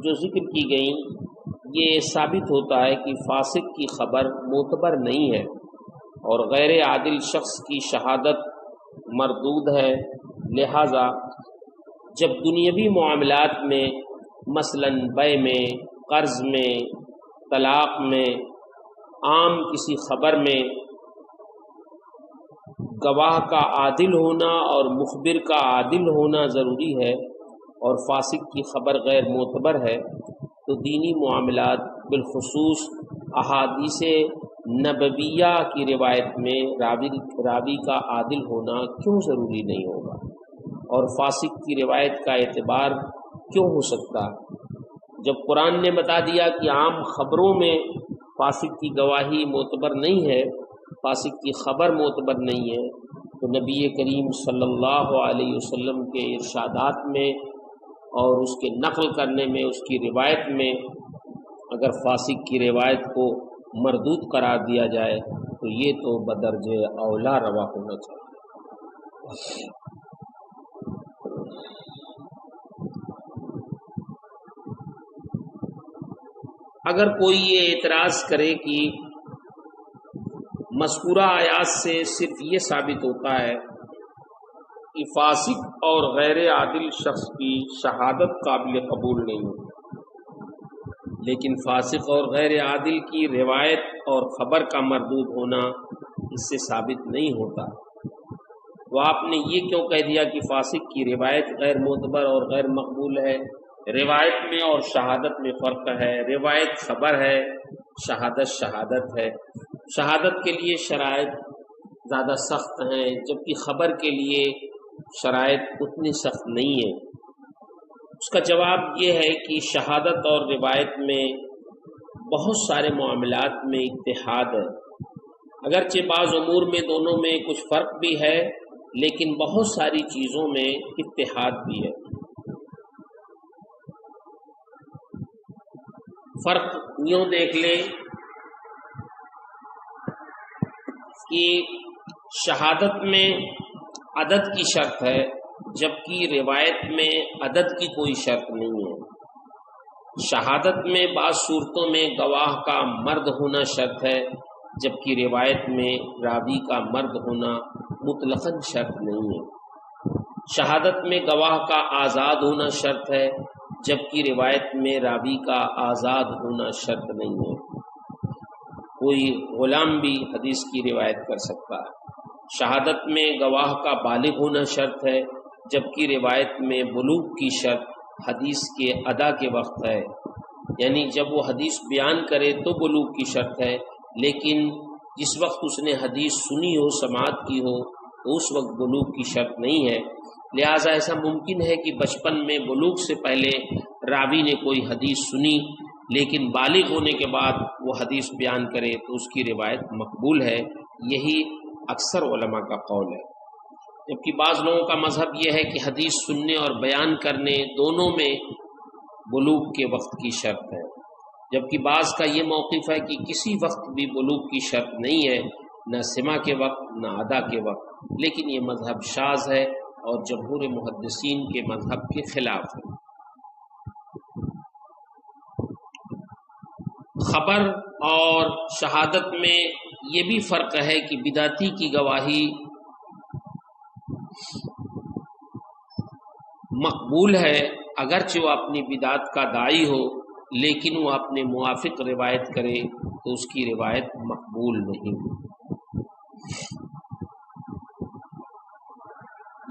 جو ذکر کی گئیں یہ ثابت ہوتا ہے کہ فاسق کی خبر معتبر نہیں ہے اور غیر عادل شخص کی شہادت مردود ہے۔ لہذا جب دنیاوی معاملات میں مثلاً بیع میں، قرض میں، طلاق میں، عام کسی خبر میں گواہ کا عادل ہونا اور مخبر کا عادل ہونا ضروری ہے اور فاسق کی خبر غیر معتبر ہے، تو دینی معاملات بالخصوص احادیث نبویہ کی روایت میں راوی کا عادل ہونا کیوں ضروری نہیں ہوگا اور فاسق کی روایت کا اعتبار کیوں ہو سکتا؟ جب قرآن نے بتا دیا کہ عام خبروں میں فاسق کی گواہی معتبر نہیں ہے، فاسق کی خبر معتبر نہیں ہے، تو نبی کریم صلی اللہ علیہ وسلم کے ارشادات میں اور اس کے نقل کرنے میں، اس کی روایت میں اگر فاسق کی روایت کو مردود قرار دیا جائے تو یہ تو بدرجہ اولا روا ہونا چاہیے۔ اگر کوئی یہ اعتراض کرے کہ مذکورہ آیات سے صرف یہ ثابت ہوتا ہے کہ فاسق اور غیر عادل شخص کی شہادت قابل قبول نہیں ہوتی، لیکن فاسق اور غیر عادل کی روایت اور خبر کا مردود ہونا اس سے ثابت نہیں ہوتا، تو آپ نے یہ کیوں کہہ دیا کہ فاسق کی روایت غیر معتبر اور غیر مقبول ہے؟ روایت میں اور شہادت میں فرق ہے۔ روایت خبر ہے، شہادت شہادت ہے۔ شہادت کے لیے شرائط زیادہ سخت ہیں، جبکہ خبر کے لیے شرائط اتنی سخت نہیں ہیں۔ اس کا جواب یہ ہے کہ شہادت اور روایت میں بہت سارے معاملات میں اتحاد ہے، اگرچہ بعض امور میں دونوں میں کچھ فرق بھی ہے، لیکن بہت ساری چیزوں میں اتحاد بھی ہے۔ فرق یوں دیکھ لیں کہ شہادت میں عدد کی شرط ہے، جبکہ روایت میں عدد کی کوئی شرط نہیں ہے۔ شہادت میں بعض صورتوں میں گواہ کا مرد ہونا شرط ہے، جبکہ روایت میں راوی کا مرد ہونا مطلقاً شرط نہیں ہے۔ شہادت میں گواہ کا آزاد ہونا شرط ہے، جبکہ روایت میں راوی کا آزاد ہونا شرط نہیں ہے۔ کوئی غلام بھی حدیث کی روایت کر سکتا ہے۔ شہادت میں گواہ کا بالغ ہونا شرط ہے، جبکہ روایت میں بلوغ کی شرط حدیث کے ادا کے وقت ہے، یعنی جب وہ حدیث بیان کرے تو بلوغ کی شرط ہے، لیکن جس وقت اس نے حدیث سنی ہو، سماعت کی ہو، تو اس وقت بلوغ کی شرط نہیں ہے۔ لہٰذا ایسا ممکن ہے کہ بچپن میں بلوغ سے پہلے راوی نے کوئی حدیث سنی، لیکن بالغ ہونے کے بعد وہ حدیث بیان کرے تو اس کی روایت مقبول ہے۔ یہی اکثر علماء کا قول ہے، جبکہ بعض لوگوں کا مذہب یہ ہے کہ حدیث سننے اور بیان کرنے دونوں میں بلوغ کے وقت کی شرط ہے، جبکہ بعض کا یہ موقف ہے کہ کسی وقت بھی بلوغ کی شرط نہیں ہے، نہ سماع کے وقت نہ ادا کے وقت، لیکن یہ مذہب شاذ ہے اور جمہور محدثین کے مذہب کے خلاف ہے۔ خبر اور شہادت میں یہ بھی فرق ہے کہ بدعتی کی گواہی مقبول ہے، اگرچہ وہ اپنی بدعت کا داعی ہو، لیکن وہ اپنے موافق روایت کرے تو اس کی روایت مقبول نہیں۔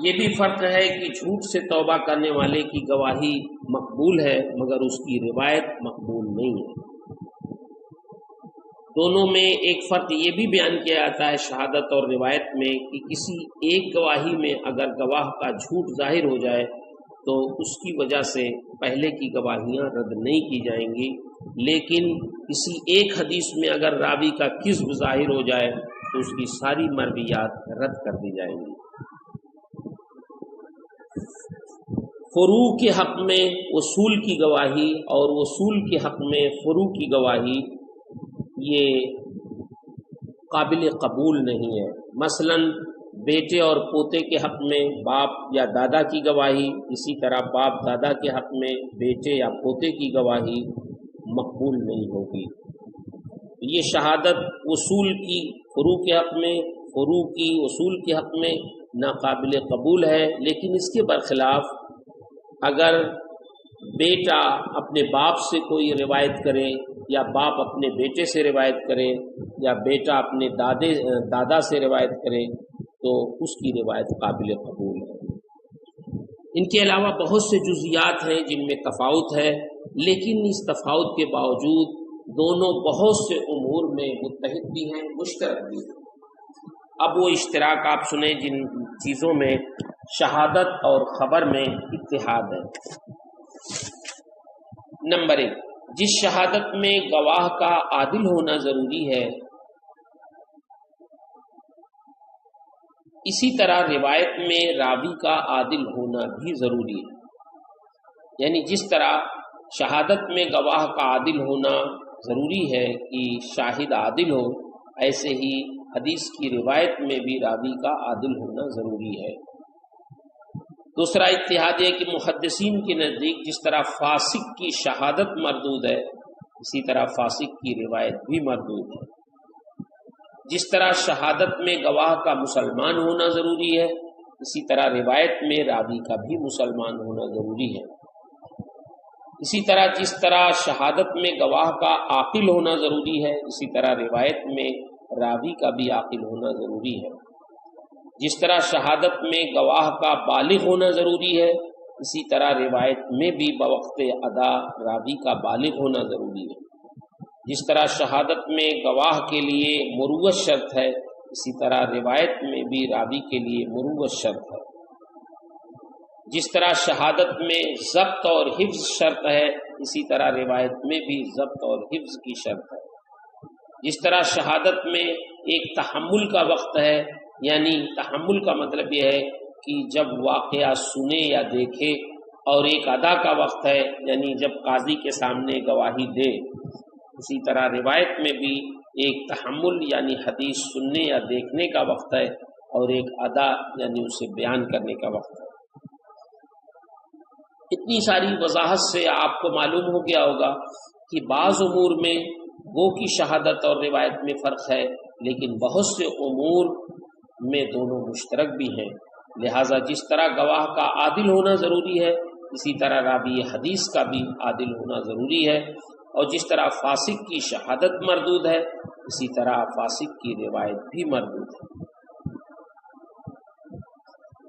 یہ بھی فرق ہے کہ جھوٹ سے توبہ کرنے والے کی گواہی مقبول ہے مگر اس کی روایت مقبول نہیں ہے۔ دونوں میں ایک فرق یہ بھی بیان کیا جاتا ہے شہادت اور روایت میں کہ کسی ایک گواہی میں اگر گواہ کا جھوٹ ظاہر ہو جائے تو اس کی وجہ سے پہلے کی گواہیاں رد نہیں کی جائیں گی، لیکن کسی ایک حدیث میں اگر راوی کا کذب ظاہر ہو جائے تو اس کی ساری مرویات رد کر دی جائیں گی۔ فروع کے حق میں وصول کی گواہی اور وصول کے حق میں فروع کی گواہی یہ قابل قبول نہیں ہے۔ مثلاً بیٹے اور پوتے کے حق میں باپ یا دادا کی گواہی، اسی طرح باپ دادا کے حق میں بیٹے یا پوتے کی گواہی مقبول قبول نہیں ہوگی۔ یہ شہادت اصول کی فروع کے حق میں، فروع کی اصول کے حق میں ناقابل قبول ہے، لیکن اس کے برخلاف اگر بیٹا اپنے باپ سے کوئی روایت کرے یا باپ اپنے بیٹے سے روایت کرے یا بیٹا اپنے دادا سے روایت کرے تو اس کی روایت قابل قبول ہے۔ ان کے علاوہ بہت سے جزیات ہیں جن میں تفاوت ہے، لیکن اس تفاوت کے باوجود دونوں بہت سے امور میں متحد بھی ہیں، مشترک بھی ہیں۔ اب وہ اشتراک آپ سنیں جن چیزوں میں شہادت اور خبر میں اتحاد ہے۔ نمبر 1، جس شہادت میں گواہ کا عادل ہونا ضروری ہے، اسی طرح روایت میں راوی کا عادل ہونا بھی ضروری ہے۔ یعنی جس طرح شہادت میں گواہ کا عادل ہونا ضروری ہے کہ شاہد عادل ہو، ایسے ہی حدیث کی روایت میں بھی راوی کا عادل ہونا ضروری ہے۔ دوسرا اتحاد ہے کہ محدثین کے نزدیک جس طرح فاسق کی شہادت مردود ہے، اسی طرح فاسق کی روایت بھی مردود ہے۔ جس طرح شہادت میں گواہ کا مسلمان ہونا ضروری ہے، اسی طرح روایت میں راوی کا بھی مسلمان ہونا ضروری ہے۔ اسی طرح جس طرح شہادت میں گواہ کا عاقل ہونا ضروری ہے، اسی طرح روایت میں راوی کا بھی عاقل ہونا ضروری ہے۔ جس طرح شہادت میں گواہ کا بالغ ہونا ضروری ہے، اسی طرح روایت میں بھی بوقت ادا راوی کا بالغ ہونا ضروری ہے۔ جس طرح شہادت میں گواہ کے لیے مروت شرط ہے، اسی طرح روایت میں بھی راوی کے لیے مروت شرط ہے۔ جس طرح شہادت میں ضبط اور حفظ شرط ہے، اسی طرح روایت میں بھی ضبط اور حفظ کی شرط ہے۔ جس طرح شہادت میں ایک تحمل کا وقت ہے، یعنی تحمل کا مطلب یہ ہے کہ جب واقعہ سنے یا دیکھے، اور ایک ادا کا وقت ہے، یعنی جب قاضی کے سامنے گواہی دے، اسی طرح روایت میں بھی ایک تحمل یعنی حدیث سننے یا دیکھنے کا وقت ہے، اور ایک ادا یعنی اسے بیان کرنے کا وقت ہے۔ اتنی ساری وضاحت سے آپ کو معلوم ہو گیا ہوگا کہ بعض امور میں گو کی شہادت اور روایت میں فرق ہے، لیکن بہت سے امور میں دونوں مشترک بھی ہیں۔ لہٰذا جس طرح گواہ کا عادل ہونا ضروری ہے، اسی طرح راوی حدیث کا بھی عادل ہونا ضروری ہے، اور جس طرح فاسق کی شہادت مردود ہے، اسی طرح فاسق کی روایت بھی مردود ہے۔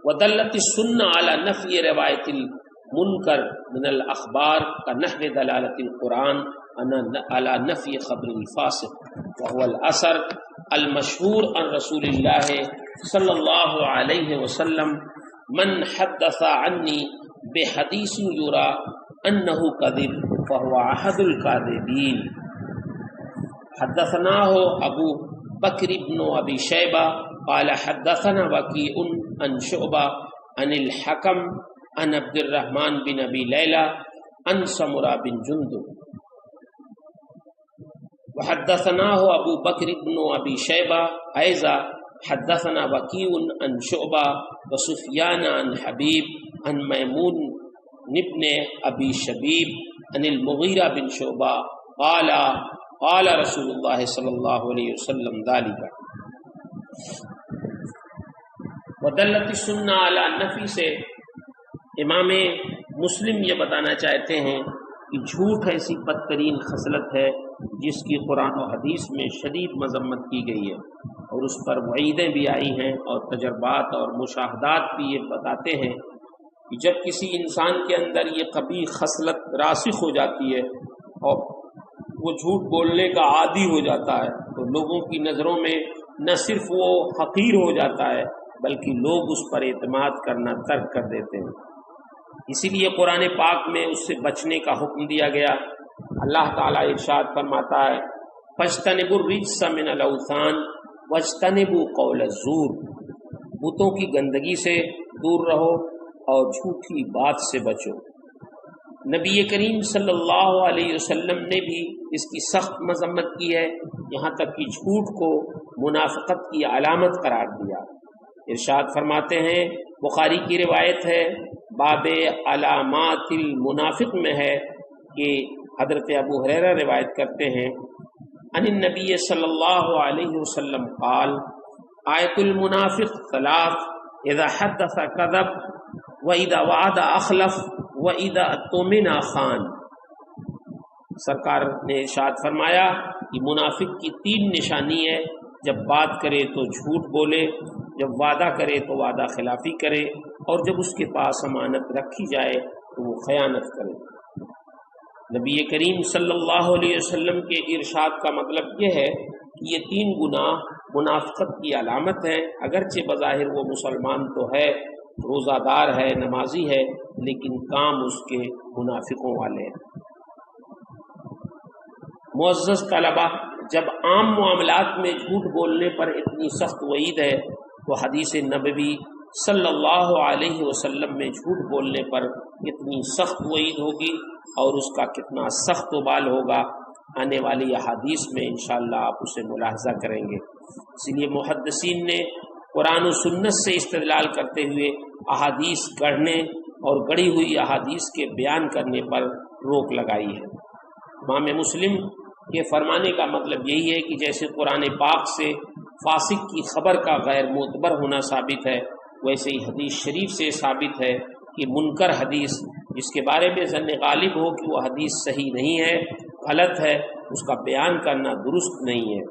وَدَلَّتِ السُّنَّةُ عَلَى نَفْيِ رِوَایَةِ الْمُنْکَرِ مِنَ الْأَخْبَارِ كَنَحْوِ دَلَالَةِ الْقُرْآنِ عَلَى نَفْيِ خَبْرِ الْفَاسِقِ وَهُوَ الْأَثَرُ المشہور عن رسول اللہ صلی اللہ علیہ وسلم من حدث عنی بحدیث یرا انہ کذب فهو احد الکاذبین۔ حدثناه ابو بکر بن ابی شیبہ قال حدثنا وکیع عن شعبہ عن الحکم عن عبد الرحمن بن ابی لیلہ عن سمرہ بن جندب۔ وحدثناه ابو بکر بن ابی شیبہ ایضا حدثنا وکیع عن شعبہ وسفیان عن حبیب عن میمون بن ابی شبیب عن المغیرہ بن شعبہ قال قال رسول اللہ صلی اللہ علیہ وسلم ذلك۔ ودلت السنہ علی النفی سے امام مسلم یہ بتانا چاہتے ہیں کہ جھوٹ ایسی بدترین خصلت ہے جس کی قرآن و حدیث میں شدید مذمت کی گئی ہے، اور اس پر وعیدیں بھی آئی ہیں، اور تجربات اور مشاہدات بھی یہ بتاتے ہیں کہ جب کسی انسان کے اندر یہ قبیح خصلت راسخ ہو جاتی ہے اور وہ جھوٹ بولنے کا عادی ہو جاتا ہے، تو لوگوں کی نظروں میں نہ صرف وہ حقیر ہو جاتا ہے بلکہ لوگ اس پر اعتماد کرنا ترک کر دیتے ہیں۔ اسی لیے قرآن پاک میں اس سے بچنے کا حکم دیا گیا۔ اللہ تعالیٰ ارشاد فرماتا ہے فاجتنبوا الرجس من الاوثان واجتنبوا قول الزور، بتوں کی گندگی سے دور رہو اور جھوٹی بات سے بچو۔ نبی کریم صلی اللہ علیہ وسلم نے بھی اس کی سخت مذمت کی ہے، یہاں تک کہ جھوٹ کو منافقت کی علامت قرار دیا۔ ارشاد فرماتے ہیں، بخاری کی روایت ہے، باب علامات المنافق میں ہے کہ حضرت ابو ہریرہ روایت کرتے ہیں ان النبی صلی اللہ علیہ وسلم قال آیت المنافق ثلاث اذا حدث کذب واذا وعد اخلف واذا اؤتمن خان۔ سرکار نے ارشاد فرمایا کہ منافق کی 3 نشانی ہے، جب بات کرے تو جھوٹ بولے، جب وعدہ کرے تو وعدہ خلافی کرے، اور جب اس کے پاس امانت رکھی جائے تو وہ خیانت کرے۔ نبی کریم صلی اللہ علیہ وسلم کے ارشاد کا مطلب یہ ہے کہ یہ 3 گناہ منافقت کی علامت ہے، اگرچہ بظاہر وہ مسلمان تو ہے، روزہ دار ہے، نمازی ہے، لیکن کام اس کے منافقوں والے ہیں۔ معزز طلبہ، جب عام معاملات میں جھوٹ بولنے پر اتنی سخت وعید ہے تو حدیث نبوی صلی اللہ علیہ وسلم میں جھوٹ بولنے پر کتنی سخت وعید ہوگی اور اس کا کتنا سخت وبال ہوگا، آنے والی احادیث میں انشاءاللہ آپ اسے ملاحظہ کریں گے۔ اس لیے محدثین نے قرآن و سنت سے استدلال کرتے ہوئے احادیث گڑھنے اور گڑھی ہوئی احادیث کے بیان کرنے پر روک لگائی ہے۔ امام مسلم کے فرمانے کا مطلب یہی ہے کہ جیسے قرآن پاک سے فاسق کی خبر کا غیر معتبر ہونا ثابت ہے، ویسے ہی حدیث شریف سے ثابت ہے کہ منکر حدیث جس کے بارے میں ظن غالب ہو کہ وہ حدیث صحیح نہیں ہے، غلط ہے، اس کا بیان کرنا درست نہیں ہے۔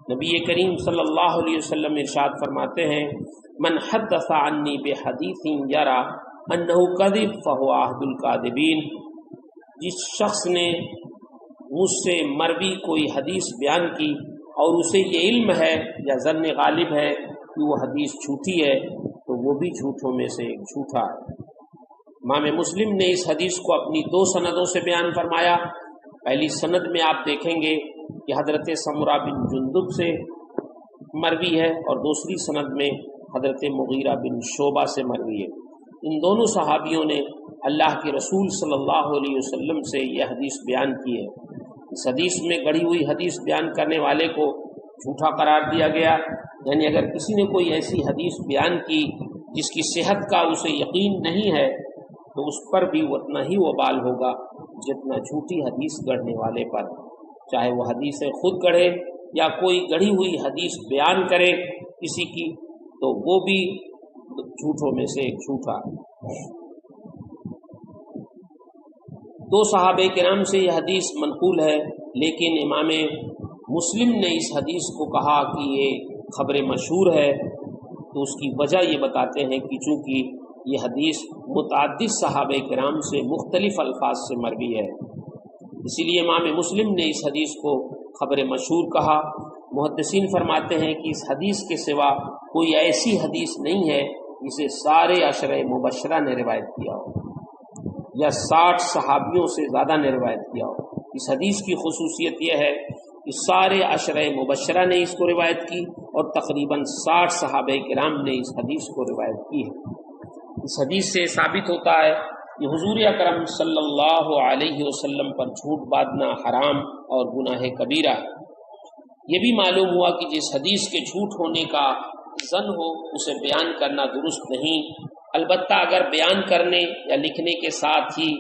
نبی کریم صلی اللہ علیہ وسلم ارشاد فرماتے ہیں من حدث عنی بحدیث یرا انہ کذب فہو عہد الکاذبین، جس شخص نے مجھ سے مروی کوئی حدیث بیان کی اور اسے یہ علم ہے یا ظن غالب ہے کہ وہ حدیث جھوٹی ہے تو وہ بھی جھوٹوں میں سے ایک جھوٹا ہے۔ امام مسلم نے اس حدیث کو اپنی 2 سندوں سے بیان فرمایا۔ پہلی سند میں آپ دیکھیں گے کہ حضرت سمرہ بن جندب سے مروی ہے اور دوسری سند میں حضرت مغیرہ بن شعبہ سے مروی ہے۔ ان دونوں صحابیوں نے اللہ کے رسول صلی اللہ علیہ وسلم سے یہ حدیث بیان کی ہے۔ اس حدیث میں گڑھی ہوئی حدیث بیان کرنے والے کو جھوٹا قرار دیا گیا، یعنی اگر کسی نے کوئی ایسی حدیث بیان کی جس کی صحت کا اسے یقین نہیں ہے تو اس پر بھی اتنا ہی وبال ہوگا جتنا جھوٹی حدیث گڑھنے والے پر، چاہے وہ حدیث خود گڑھے یا کوئی گڑھی ہوئی حدیث بیان کرے کسی کی، تو وہ بھی جھوٹوں میں سے ایک جھوٹا۔ 2 صحابہ کرام سے یہ حدیث منقول ہے، لیکن امام مسلم نے اس حدیث کو کہا کہ یہ خبر مشہور ہے، تو اس کی وجہ یہ بتاتے ہیں کہ چونکہ یہ حدیث متعدد صحابہ کرام سے مختلف الفاظ سے مروی ہے، اسی لیے امام مسلم نے اس حدیث کو خبر مشہور کہا۔ محدثین فرماتے ہیں کہ اس حدیث کے سوا کوئی ایسی حدیث نہیں ہے جسے سارے عشرہ مبشرہ نے روایت کیا ہو یا 60 صحابیوں سے زیادہ نے روایت کیا ہو۔ اس حدیث کی خصوصیت یہ ہے کہ سارے عشرہ مبشرہ نے اس کو روایت کی اور تقریباً 60 صحابہ کرام نے اس حدیث کو روایت کی ہے۔ اس حدیث سے ثابت ہوتا ہے کہ حضور اکرم صلی اللہ علیہ وسلم پر جھوٹ باندھنا حرام اور گناہ کبیرہ ہے۔ یہ بھی معلوم ہوا کہ جس حدیث کے جھوٹ ہونے کا ظن ہو اسے بیان کرنا درست نہیں، البتہ اگر بیان کرنے یا لکھنے کے ساتھ ہی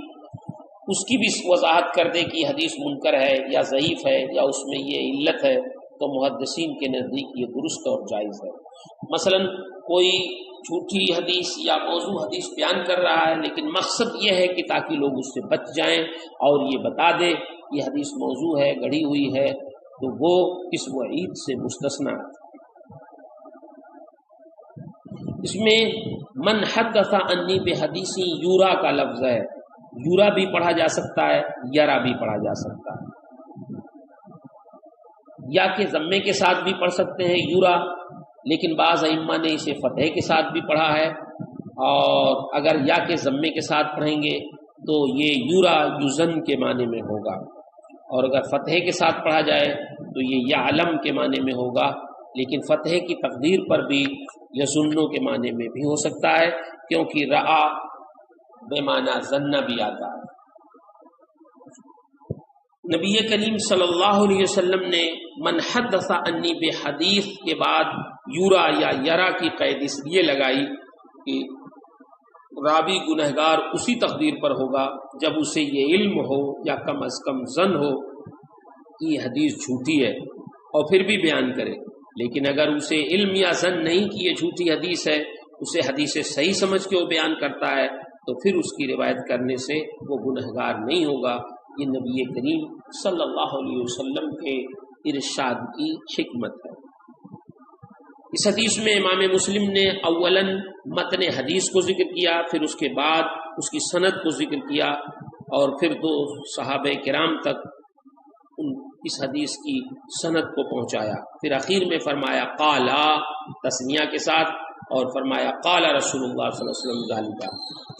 اس کی بھی وضاحت کر دے کہ یہ حدیث منکر ہے یا ضعیف ہے یا اس میں یہ علت ہے تو محدثین کے نزدیک یہ درست اور جائز ہے۔ مثلا کوئی جھوٹی حدیث یا موضوع حدیث بیان کر رہا ہے، لیکن مقصد یہ ہے کہ تاکہ لوگ اس سے بچ جائیں اور یہ بتا دے یہ حدیث موضوع ہے، گڑھی ہوئی ہے، تو وہ اس وعید سے مستثنیٰ ہے۔ اس میں من حدث عنی بحدیث یورا کا لفظ ہے، یورا بھی پڑھا جا سکتا ہے، یرا بھی پڑھا جا سکتا ہے، یا کے ضمے کے ساتھ بھی پڑھ سکتے ہیں یورا، لیکن بعض ائمہ نے اسے فتح کے ساتھ بھی پڑھا ہے، اور اگر یا کے ضمے کے ساتھ پڑھیں گے تو یہ یورا یزن کے معنی میں ہوگا، اور اگر فتح کے ساتھ پڑھا جائے تو یہ یعلم کے معنی میں ہوگا، لیکن فتح کی تقدیر پر بھی یظنو کے معنی میں بھی ہو سکتا ہے، کیونکہ رعا بے معنی ظن بھی آتا ہے۔ نبی کریم صلی اللہ علیہ وسلم نے من حدث عنی بحدیث کے بعد یورا یا یرا کی قید اس لیے لگائی کہ راوی گنہگار اسی تقدیر پر ہوگا جب اسے یہ علم ہو یا کم از کم ظن ہو کہ یہ حدیث جھوٹی ہے اور پھر بھی بیان کرے. لیکن اگر اسے علم یا ظن نہیں کہ یہ جھوٹی حدیث ہے، اسے حدیث صحیح سمجھ کے وہ بیان کرتا ہے، تو پھر اس کی روایت کرنے سے وہ گنہگار نہیں ہوگا. یہ نبی کریم صلی اللہ علیہ وسلم کے ارشاد کی حکمت ہے. اس حدیث میں امام مسلم نے اولاً متن حدیث کو ذکر کیا، پھر اس کے بعد اس کی سند کو ذکر کیا، اور پھر دو صحابہ کرام تک اس حدیث کی سند کو پہنچایا. پھر اخیر میں فرمایا قالا تسنیہ کے ساتھ، اور فرمایا قال رسول اللہ صلی اللہ علیہ وسلم ذالک.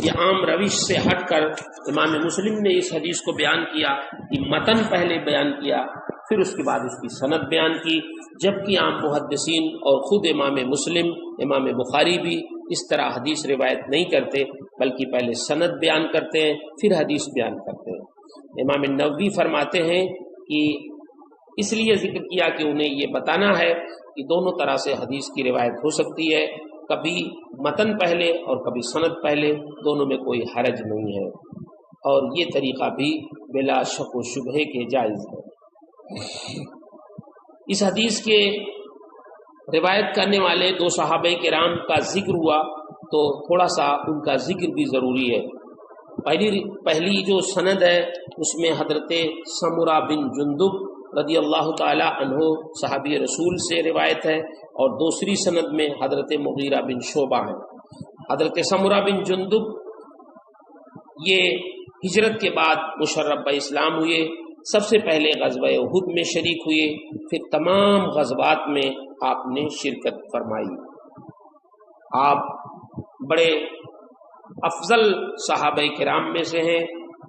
یہ عام روش سے ہٹ کر امام مسلم نے اس حدیث کو بیان کیا کہ متن پہلے بیان کیا، پھر اس کے بعد اس کی سند بیان کی، جبکہ عام محدثین اور خود امام مسلم، امام بخاری بھی اس طرح حدیث روایت نہیں کرتے، بلکہ پہلے سند بیان کرتے ہیں پھر حدیث بیان کرتے ہیں. امام نووی فرماتے ہیں کہ اس لیے ذکر کیا کہ انہیں یہ بتانا ہے کہ دونوں طرح سے حدیث کی روایت ہو سکتی ہے، کبھی متن پہلے اور کبھی سند پہلے، دونوں میں کوئی حرج نہیں ہے، اور یہ طریقہ بھی بلا شک و شبہے کے جائز ہے. اس حدیث کے روایت کرنے والے دو صحابہ کرام کا ذکر ہوا تو تھوڑا سا ان کا ذکر بھی ضروری ہے. پہلی جو سند ہے اس میں حضرت سمرہ بن جندب رضی اللہ تعالی عنہ صحابی رسول سے روایت ہے، اور دوسری سند میں حضرت مغیرہ بن شعبہ ہیں. حضرت سمرہ بن جندب یہ ہجرت کے بعد مشرف اسلام ہوئے، سب سے پہلے غزوہ احد میں شریک ہوئے، پھر تمام غزوات میں آپ نے شرکت فرمائی. آپ بڑے افضل صحابہ کرام میں سے ہیں.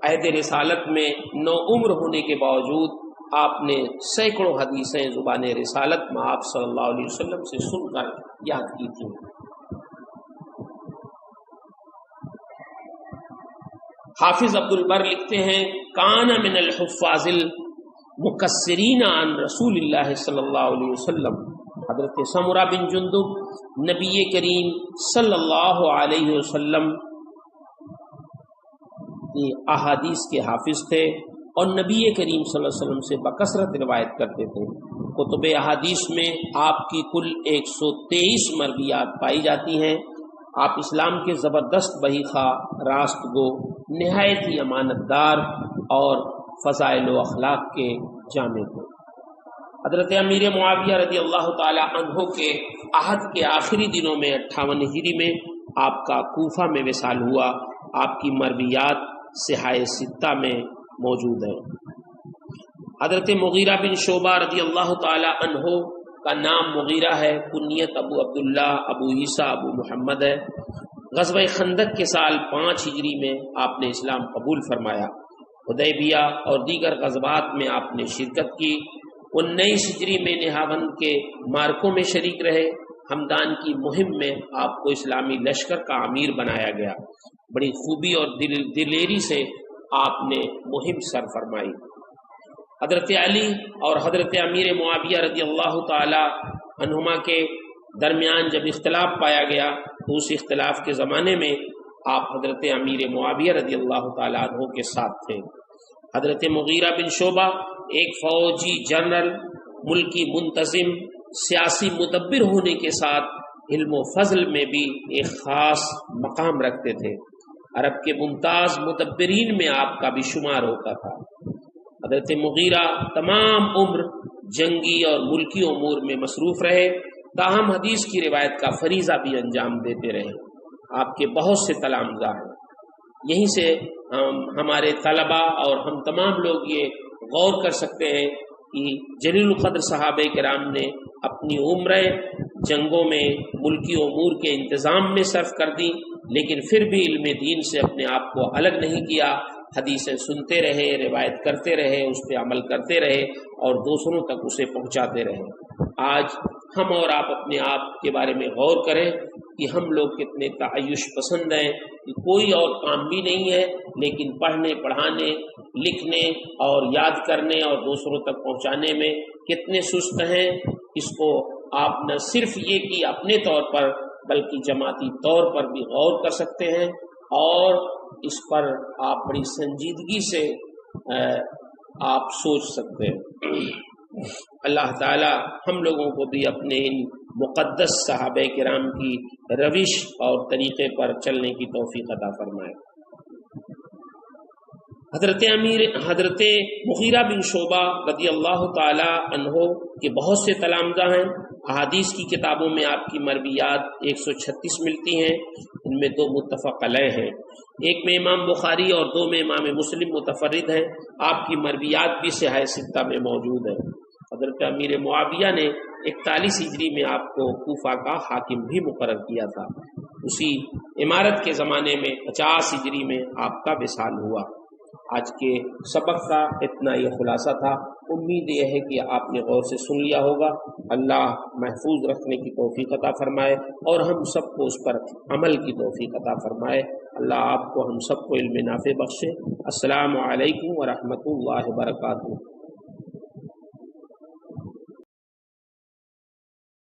عہد رسالت میں نو عمر ہونے کے باوجود آپ نے سینکڑوں حدیثیں زبان رسالت میں آپ صلی اللہ علیہ وسلم سے سن کر یاد کی تھیں. حافظ عبد البر لکھتے ہیں کان من الحفاظ المکثرین عن رسول اللہ صلی اللہ علیہ وسلم. حضرت سمرہ بن جندب نبی کریم صلی اللہ علیہ وسلم کی احادیث کے حافظ تھے اور نبی کریم صلی اللہ علیہ وسلم سے بکثرت روایت کرتے تھے. کتب احادیث میں آپ کی کل 123 مرویات پائی جاتی ہیں. آپ اسلام کے زبردست بحی خواہ، راست گو، نہایت ہی امانت دار اور فضائل و اخلاق کے جامع تھے. حضرت امیر معاویہ رضی اللہ تعالی عنہ کے عہد کے آخری دنوں میں 58 ہجری میں آپ کا کوفہ میں وصال ہوا. آپ کی مرویات صحائح ستہ میں موجود ہیں. حضرت مغیرہ بن شعبہ رضی اللہ تعالی عنہ کا نام مغیرہ ہے، کنیت ابو عبداللہ، ابو عیسیٰ، ابو محمد ہے. غزوہ خندق کے سال 5 ہجری میں آپ نے اسلام قبول فرمایا. حدیبیہ اور دیگر غزوات میں آپ نے شرکت کی. 19 ہجری میں نہاوند کے مارکوں میں شریک رہے. ہمدان کی مہم میں آپ کو اسلامی لشکر کا امیر بنایا گیا. بڑی خوبی اور دلیری سے آپ نے مہم سر فرمائی. حضرت علی اور حضرت امیر معاویہ رضی اللہ تعالی عنہما کے درمیان جب اختلاف پایا گیا تو اس اختلاف کے زمانے میں آپ حضرت امیر معاویہ رضی اللہ تعالی عنہ کے ساتھ تھے. حضرت مغیرہ بن شعبہ ایک فوجی جنرل، ملکی منتظم، سیاسی مدبر ہونے کے ساتھ علم و فضل میں بھی ایک خاص مقام رکھتے تھے. عرب کے ممتاز مدبرین میں آپ کا بھی شمار ہوتا تھا. حضرت مغیرہ تمام عمر جنگی اور ملکی امور میں مصروف رہے، تاہم حدیث کی روایت کا فریضہ بھی انجام دیتے رہے. آپ کے بہت سے تلامذہ ہیں. یہیں سے ہمارے طلباء اور ہم تمام لوگ یہ غور کر سکتے ہیں کہ جلیل القدر صحابہ کرام نے اپنی عمریں جنگوں میں ملکی امور کے انتظام میں صرف کر دی، لیکن پھر بھی علم دین سے اپنے آپ کو الگ نہیں کیا. حدیثیں سنتے رہے، روایت کرتے رہے، اس پہ عمل کرتے رہے اور دوسروں تک اسے پہنچاتے رہے. آج ہم اور آپ اپنے آپ کے بارے میں غور کریں کہ ہم لوگ کتنے تعیش پسند ہیں. کوئی اور کام بھی نہیں ہے، لیکن پڑھنے، پڑھانے، لکھنے اور یاد کرنے اور دوسروں تک پہنچانے میں کتنے سست ہیں. اس کو آپ نہ صرف یہ کہ اپنے طور پر بلکہ جماعتی طور پر بھی غور کر سکتے ہیں. اور اس پر آپ بڑی سنجیدگی سے آپ سوچ سکتے ہیں۔ اللہ تعالی ہم لوگوں کو بھی اپنے ان مقدس صحابہ کرام کی روش اور طریقے پر چلنے کی توفیق عطا فرمائے۔ حضرت مغیرہ بن شعبہ رضی اللہ تعالی عنہ کے بہت سے تلامذہ ہیں۔ احادیث کی کتابوں میں آپ کی مرویات 136 ملتی ہیں، ان میں 2 متفق علیہ ہیں، ایک میں امام بخاری اور 2 میں امام مسلم متفرد ہیں۔ آپ کی مرویات بھی صحاح ستہ میں موجود ہیں۔ حضرت امیر معاویہ نے 41 ہجری میں آپ کو کوفہ کا حاکم بھی مقرر کیا تھا۔ اسی امارت کے زمانے میں 50 ہجری میں آپ کا وصال ہوا۔ آج کے سبق کا اتنا یہ خلاصہ تھا۔ امید یہ ہے کہ آپ نے غور سے سن لیا ہوگا۔ اللہ محفوظ رکھنے کی توفیق عطا فرمائے اور ہم سب کو اس پر عمل کی توفیق عطا فرمائے۔ اللہ آپ کو ہم سب کو علم نافع بخشے۔ السلام علیکم ورحمۃ اللہ وبرکاتہ۔